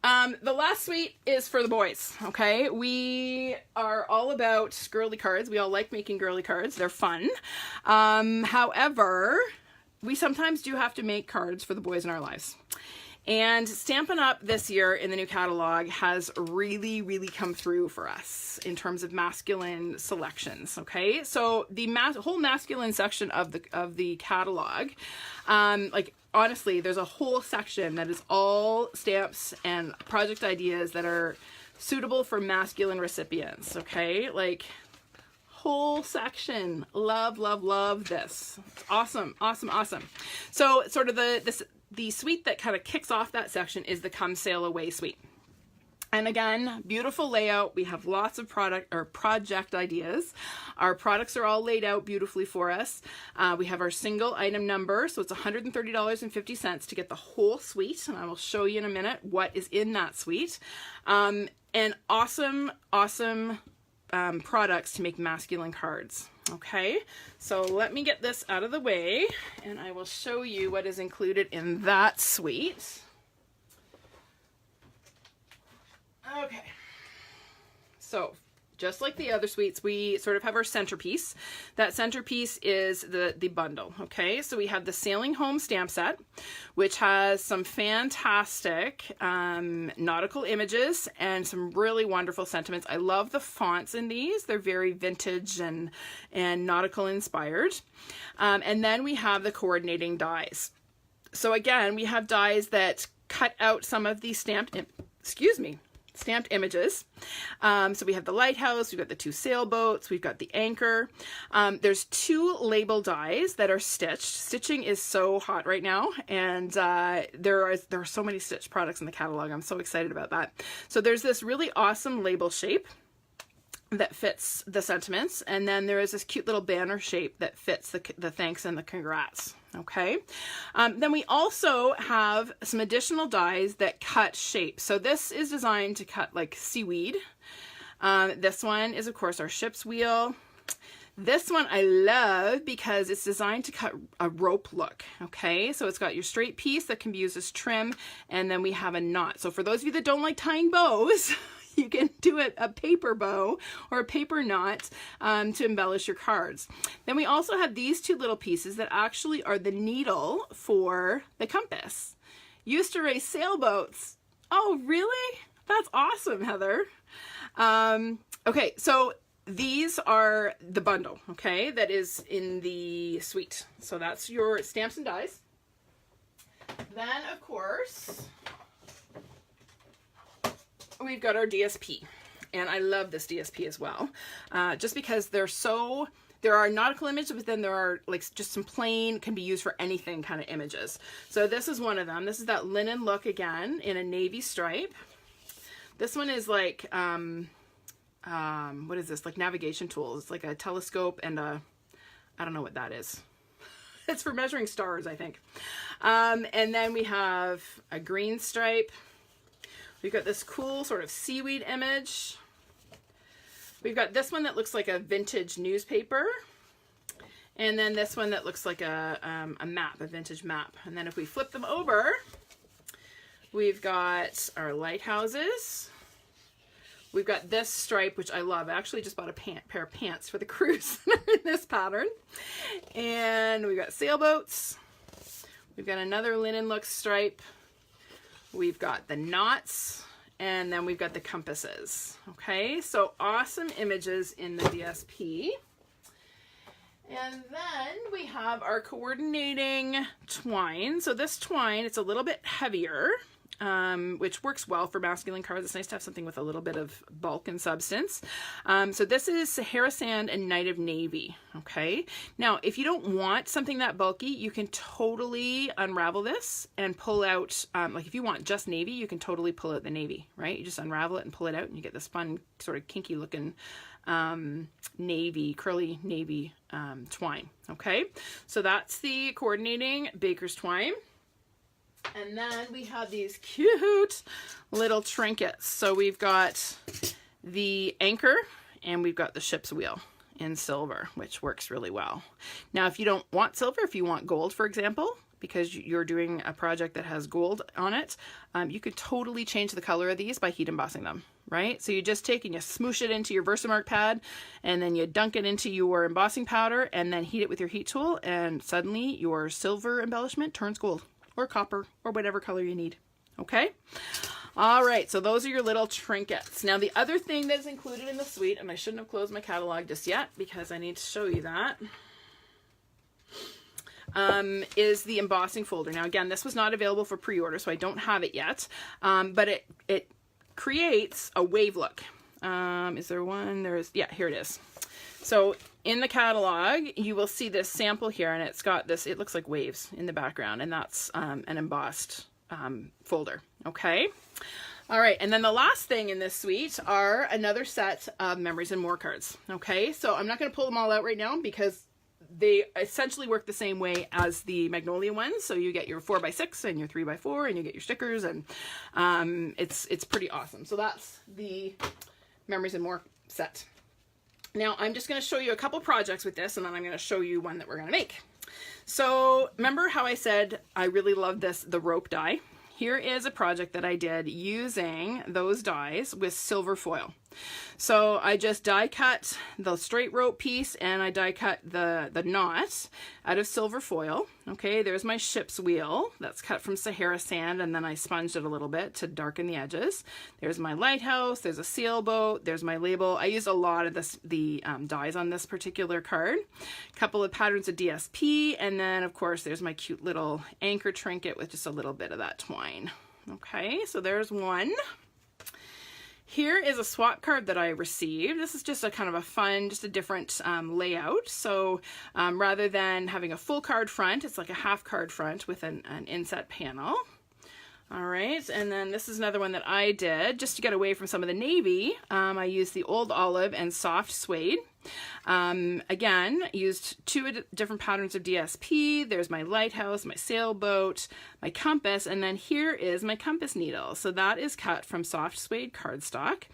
S1: The last sweet is for the boys, okay? We are all about girly cards. We all like making girly cards. They're fun. However, we sometimes do have to make cards for the boys in our lives. And Stampin' Up! This year in the new catalog has really, really come through for us in terms of masculine selections, okay? So the whole masculine section of the catalog, like honestly, there's a whole section that is all stamps and project ideas that are suitable for masculine recipients, okay? Like, whole section. Love, love, love this. It's awesome, awesome, awesome. So sort of the suite that kind of kicks off that section is the Come Sail Away suite. And again, beautiful layout. We have lots of project ideas. Our products are all laid out beautifully for us. We have our single item number, so it's $130.50 to get the whole suite, and I will show you in a minute what is in that suite. And awesome, awesome products to make masculine cards. Okay, so let me get this out of the way and I will show you what is included in that suite. Okay, so just like the other suites, we sort of have our centerpiece. That centerpiece is the bundle, okay? So we have the Sailing Home stamp set, which has some fantastic nautical images and some really wonderful sentiments. I love the fonts in these. They're very vintage and nautical inspired. And then we have the coordinating dies. So again, we have dies that cut out some of these stamped images. So we have the lighthouse, we've got the 2 sailboats, we've got the anchor. There's 2 label dies that are stitched. Stitching is so hot right now, and there are so many stitched products in the catalog. I'm so excited about that. So there's this really awesome label shape that fits the sentiments, and then there is this cute little banner shape that fits the thanks and the congrats. Okay, then we also have some additional dies that cut shapes. So this is designed to cut like seaweed. This one is of course our ship's wheel. This one I love because it's designed to cut a rope look. Okay, so it's got your straight piece that can be used as trim, and then we have a knot. So for those of you that don't like tying bows, you can do a paper bow or a paper knot to embellish your cards. Then we also have these 2 little pieces that actually are the needle for the compass. Used to race sailboats. Oh, really? That's awesome, Heather. Okay, so these are the bundle, okay, that is in the suite. So that's your stamps and dies. Then, of course, we've got our DSP, and I love this DSP as well, just because there are nautical images, but then there are like just some plain, can be used for anything kind of images. So this is one of them. This is that linen look again in a navy stripe. This one is like, what is this? Like navigation tools. It's like a telescope and I don't know what that is. It's for measuring stars, I think. And then we have a green stripe. We've got this cool sort of seaweed image. We've got this one that looks like a vintage newspaper. And then this one that looks like a map, a vintage map. And then if we flip them over, we've got our lighthouses. We've got this stripe, which I love. I actually just bought a pair of pants for the cruise in this pattern. And we've got sailboats. We've got another linen look stripe. We've got the knots, and then we've got the compasses. Okay, so awesome images in the DSP. And then we have our coordinating twine. So this twine, it's a little bit heavier. which works well for masculine cards. It's nice to have something with a little bit of bulk and substance. So this is Sahara Sand and Night of Navy. Okay. Now, if you don't want something that bulky, you can totally unravel this and pull out, like if you want just navy, you can totally pull out the navy, right? You just unravel it and pull it out and you get this fun sort of kinky looking navy, curly navy twine. Okay. So that's the coordinating baker's twine. And then we have these cute little trinkets. So we've got the anchor and we've got the ship's wheel in silver, which works really well. Now, if you don't want silver, if you want gold, for example, because you're doing a project that has gold on it, you could totally change the color of these by heat embossing them, right? So you just take and you smoosh it into your Versamark pad, and then you dunk it into your embossing powder, and then heat it with your heat tool, and suddenly your silver embellishment turns gold, or copper, or whatever color you need. Okay? All right, so those are your little trinkets. Now, the other thing that is included in the suite, and I shouldn't have closed my catalog just yet because I need to show you that, is the embossing folder. Now, again, this was not available for pre-order, so I don't have it yet, but it creates a wave look. Is there one? Yeah, here it is. So in the catalog, you will see this sample here, and it's got this, it looks like waves in the background, and that's an embossed folder. Okay. All right. And then the last thing in this suite are another set of Memories and More cards. Okay. So I'm not going to pull them all out right now because they essentially work the same way as the Magnolia ones. So you get your 4x6 and your 3x4 and you get your stickers, and it's pretty awesome. So that's the Memories and More set. Now I'm just going to show you a couple projects with this, and then I'm going to show you one that we're going to make. So remember how I said I really love the rope die? Here is a project that I did using those dies with silver foil. So I just die cut the straight rope piece, and I die cut the knot out of silver foil. Okay, there's my ship's wheel that's cut from Sahara Sand, and then I sponged it a little bit to darken the edges. There's my lighthouse, there's a sailboat, there's my label. I used a lot of the dies on this particular card. A couple of patterns of DSP, and then of course there's my cute little anchor trinket with just a little bit of that twine. Okay, so there's one. Here is a swap card that I received. This is just a kind of a fun, just a different layout. So rather than having a full card front, it's like a half card front with an inset panel. All right, and then this is another one that I did just to get away from some of the navy. I used the old olive and soft suede. Again, used two different patterns of DSP. There's my lighthouse, my sailboat, my compass, and then here is my compass needle. So that is cut from soft suede cardstock.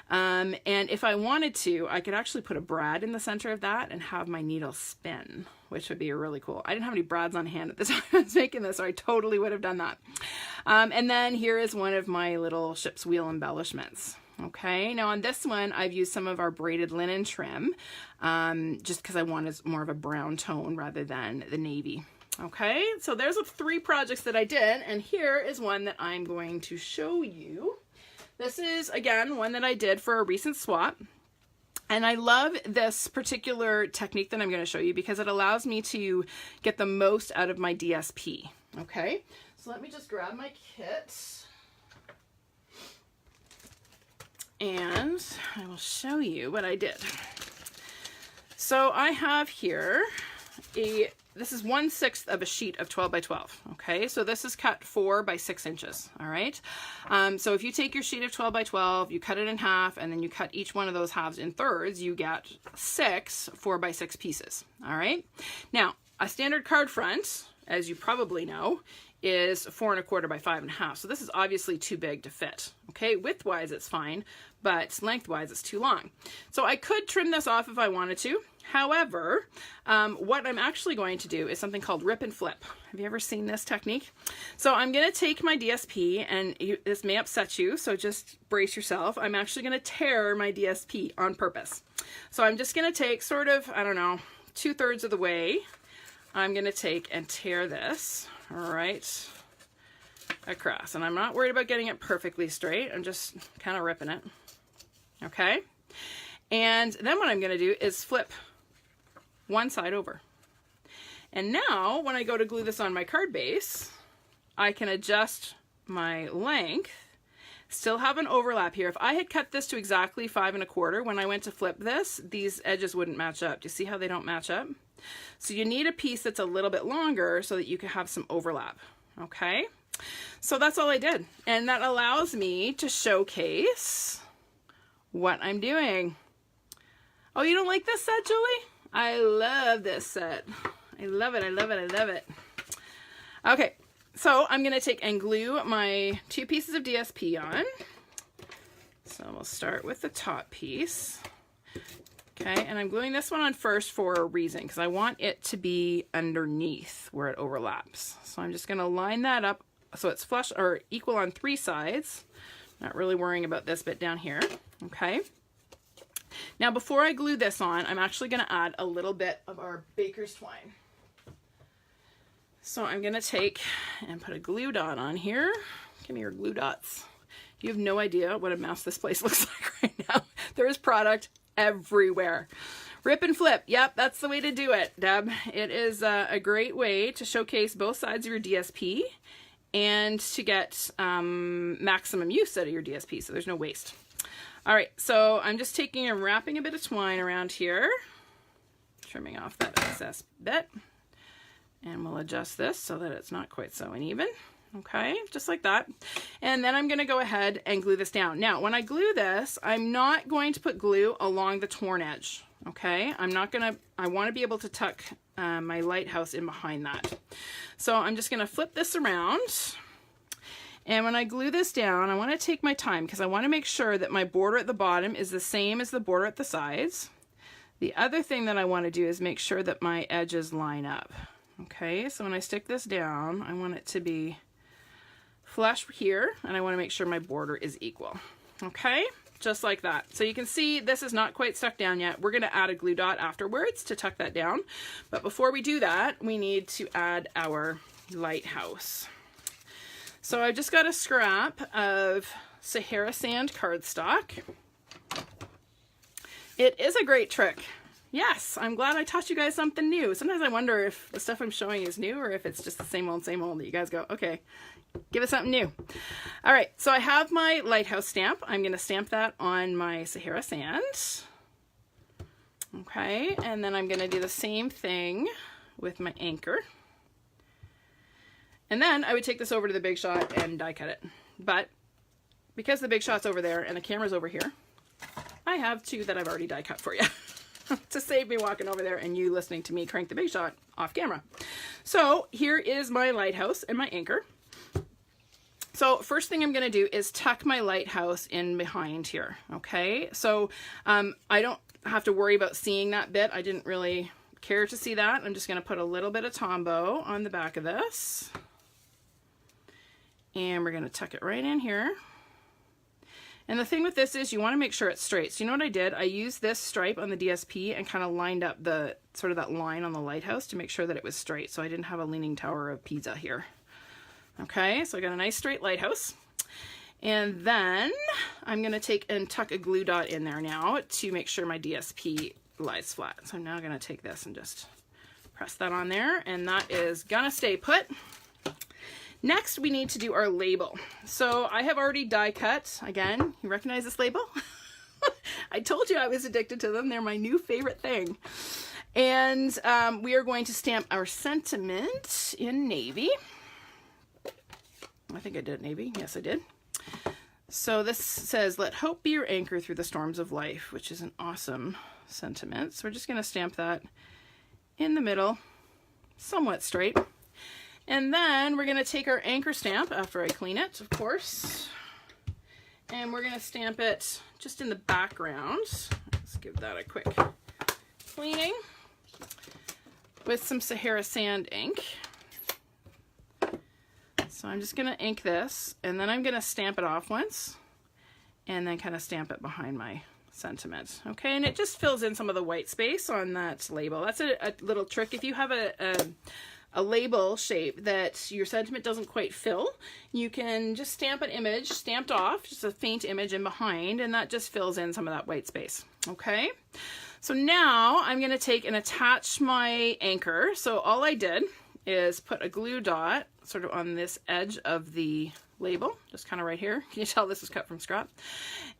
S1: And if I wanted to, I could actually put a brad in the center of that and have my needle spin, which would be really cool. I didn't have any brads on hand at the time I was making this, so I totally would have done that. And then here is one of my little ship's wheel embellishments. Okay, now on this one, I've used some of our braided linen trim, just because I wanted more of a brown tone rather than the navy. Okay, so there's 3 projects that I did, and here is one that I'm going to show you. This is, again, one that I did for a recent swap. And I love this particular technique that I'm going to show you because it allows me to get the most out of my DSP. Okay, so let me just grab my kit. And I will show you what I did. So I have here this is 1/6 of a sheet of 12 by 12. Okay, so this is cut 4 by 6 inches. All right. So if you take your sheet of 12 by 12, you cut it in half, and then you cut each one of those halves in thirds, you get 6 4 by 6 pieces. All right. Now, a standard card front, as you probably know, is 4 1/4 by 5 1/2. So this is obviously too big to fit. Okay, widthwise it's fine, but lengthwise it's too long. So I could trim this off if I wanted to. However, what I'm actually going to do is something called rip and flip. Have you ever seen this technique? So I'm going to take my DSP, and this may upset you, so just brace yourself. I'm actually going to tear my DSP on purpose. So I'm just going to take sort of, I don't know, 2/3 of the way. I'm going to take and tear this right across. And I'm not worried about getting it perfectly straight. I'm just kind of ripping it. Okay? And then what I'm going to do is flip one side over. And now when I go to glue this on my card base, I can adjust my length, still have an overlap here. If I had cut this to exactly 5 1/4, when I went to flip this, these edges wouldn't match up. Do you see how they don't match up? So you need a piece that's a little bit longer so that you can have some overlap, okay? So that's all I did. And that allows me to showcase what I'm doing. Oh, you don't like this set, Julie? I love this set. I love it, I love it, I love it. Okay, so I'm gonna take and glue my 2 pieces of DSP on. So we'll start with the top piece. Okay, and I'm gluing this one on first for a reason, because I want it to be underneath where it overlaps. So I'm just gonna line that up so it's flush or equal on 3 sides. Not really worrying about this bit down here, okay? Now before I glue this on, I'm actually gonna add a little bit of our baker's twine. So I'm gonna take and put a glue dot on here. Give me your glue dots. You have no idea what a mess this place looks like right now. There is product everywhere. Rip and flip. Yep, that's the way to do it, Deb. It is a great way to showcase both sides of your DSP and to get maximum use out of your DSP, so there's no waste. All right, so I'm just taking and wrapping a bit of twine around here, trimming off that excess bit, and we'll adjust this so that it's not quite so uneven. Okay, just like that. And then I'm gonna go ahead and glue this down. Now, when I glue this, I'm not going to put glue along the torn edge, okay? I wanna be able to tuck my lighthouse in behind that. So I'm just gonna flip this around. And when I glue this down, I wanna take my time because I wanna make sure that my border at the bottom is the same as the border at the sides. The other thing that I wanna do is make sure that my edges line up. Okay, so when I stick this down, I want it to be flush here, and I want to make sure my border is equal. Okay, just like that. So you can see this is not quite stuck down yet. We're going to add a glue dot afterwards to tuck that down. But before we do that, we need to add our lighthouse. So I've just got a scrap of Sahara sand cardstock. It is a great trick. Yes, I'm glad I taught you guys something new. Sometimes I wonder if the stuff I'm showing is new or if it's just the same old that you guys go, okay, give us something new. All right, so I have my lighthouse stamp. I'm gonna stamp that on my Sahara sand. Okay, and then I'm gonna do the same thing with my anchor. And then I would take this over to the Big Shot and die cut it. But because the Big Shot's over there and the camera's over here, I have 2 that I've already die cut for you. To save me walking over there and you listening to me crank the Big Shot off camera. So here is my lighthouse and my anchor. So first thing I'm going to do is tuck my lighthouse in behind here. Okay, so I don't have to worry about seeing that bit. I didn't really care to see that. I'm just going to put a little bit of Tombow on the back of this. And we're going to tuck it right in here. And the thing with this is you want to make sure it's straight. So you know what I did? I used this stripe on the DSP and kind of lined up the sort of that line on the lighthouse to make sure that it was straight. So I didn't have a leaning tower of Pisa here. Okay, so I got a nice straight lighthouse. And then I'm going to take and tuck a glue dot in there now to make sure my DSP lies flat. So I'm now going to take this and just press that on there, and that is going to stay put. Next, we need to do our label. So I have already die cut. Again, you recognize this label? I told you I was addicted to them. They're my new favorite thing. And we are going to stamp our sentiment in navy. I think I did navy. Yes, I did. So this says, "Let hope be your anchor through the storms of life," which is an awesome sentiment. So we're just going to stamp that in the middle, somewhat straight. And then we're going to take our anchor stamp after I clean it, of course, and we're going to stamp it just in the background. Let's give that a quick cleaning with some Sahara sand ink. So I'm just going to ink this, and then I'm going to stamp it off once, and then kind of stamp it behind my sentiment. Okay, and it just fills in some of the white space on that label. That's a little trick. If you have a label shape that your sentiment doesn't quite fill, you can just stamp an image stamped off, just a faint image in behind, and that just fills in some of that white space. Okay, so now I'm going to take and attach my anchor. So all I did is put a glue dot sort of on this edge of the label, just kind of right here. Can you tell this is cut from scrap?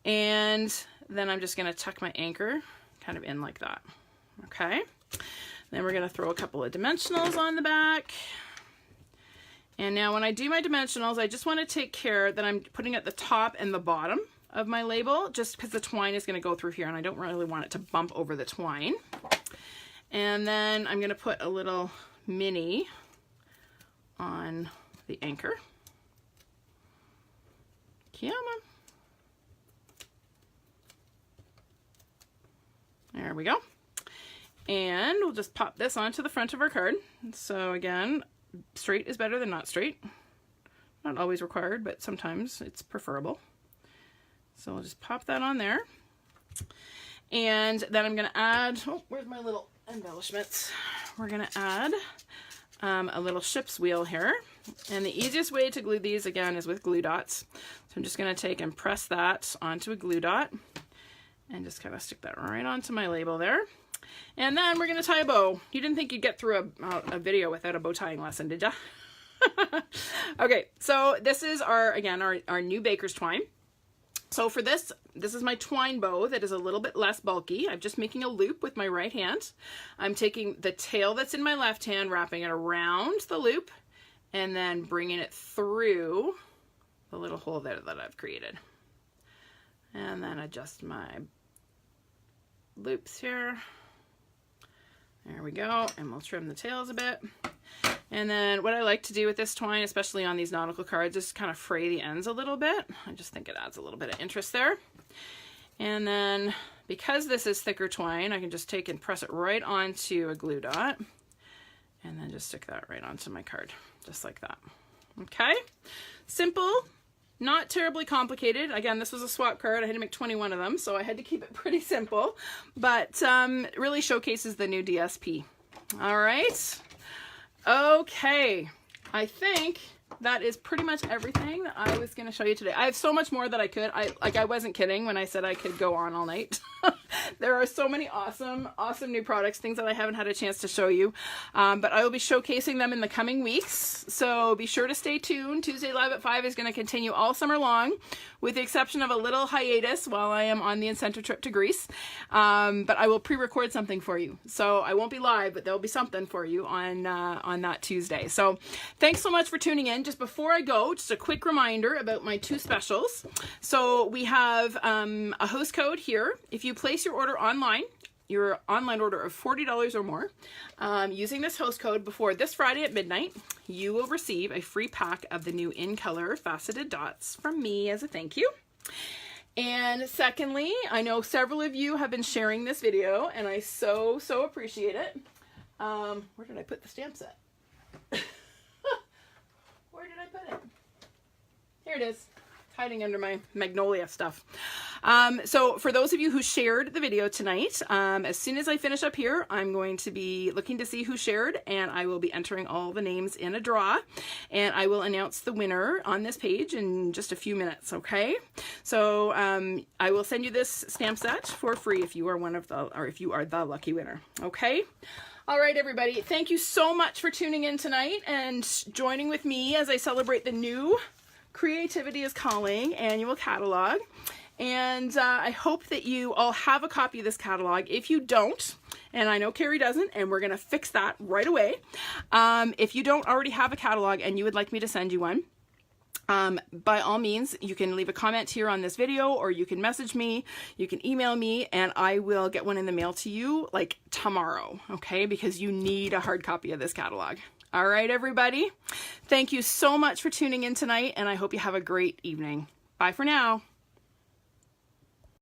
S1: And then I'm just going to tuck my anchor kind of in like that. Okay. Then we're going to throw a couple of dimensionals on the back. And now when I do my dimensionals, I just want to take care that I'm putting at the top and the bottom of my label, just because the twine is going to go through here and I don't really want it to bump over the twine. And then I'm going to put a little mini on the anchor. Come on. There we go. And we'll just pop this onto the front of our card. So again, straight is better than not straight. Not always required, but sometimes it's preferable. So I'll just pop that on there. And then I'm going to add, oh, where's my little embellishments? We're going to add a little ship's wheel here. And the easiest way to glue these, again, is with glue dots. So I'm just going to take and press that onto a glue dot and just kind of stick that right onto my label there. And then we're going to tie a bow. You didn't think you'd get through a video without a bow tying lesson, did ya? Okay, so this is again, our new baker's twine. So for this is my twine bow that is a little bit less bulky. I'm just making a loop with my right hand. I'm taking the tail that's in my left hand, wrapping it around the loop, and then bringing it through the little hole there that I've created. And then adjust my loops here. There we go, and we'll trim the tails a bit. And then what I like to do with this twine, especially on these nautical cards, is kind of fray the ends a little bit. I just think it adds a little bit of interest there. And then because this is thicker twine, I can just take and press it right onto a glue dot and then just stick that right onto my card, just like that. Okay, simple. Not terribly complicated. Again, this was a swap card. I had to make 21 of them, so I had to keep it pretty simple, but really showcases the new DSP. All right. Okay. I think that is pretty much everything that I was going to show you today. I have so much more that I could. I wasn't kidding when I said I could go on all night. There are so many awesome new products, things that I haven't had a chance to show you. But I will be showcasing them in the coming weeks. So be sure to stay tuned. Tuesday Live at 5 is going to continue all summer long, with the exception of a little hiatus while I am on the incentive trip to Greece. But I will pre-record something for you. So I won't be live, but there'll be something for you on that Tuesday. So thanks so much for tuning in. Just before I go, just a quick reminder about my 2 specials. So we have a host code here. If you place your order online, your online order of $40 or more, using this host code before this Friday at midnight, you will receive a free pack of the new In-Color Faceted Dots from me as a thank you. And secondly, I know several of you have been sharing this video, and I so appreciate it. Where did I put the stamp set? Where did I put it? Here it is. It's hiding under my Magnolia stuff. So for those of you who shared the video tonight, as soon as I finish up here, I'm going to be looking to see who shared, and I will be entering all the names in a draw, and I will announce the winner on this page in just a few minutes, okay? So I will send you this stamp set for free if you are if you are the lucky winner, okay? All right, everybody, thank you so much for tuning in tonight and joining with me as I celebrate the new Creativity is Calling annual catalog. And I hope that you all have a copy of this catalog. If you don't, and I know Carrie doesn't, and we're going to fix that right away. If you don't already have a catalog and you would like me to send you one, by all means, you can leave a comment here on this video, or you can message me, you can email me, and I will get one in the mail to you like tomorrow, okay? Because you need a hard copy of this catalog. All right, everybody. Thank you so much for tuning in tonight, and I hope you have a great evening. Bye for now.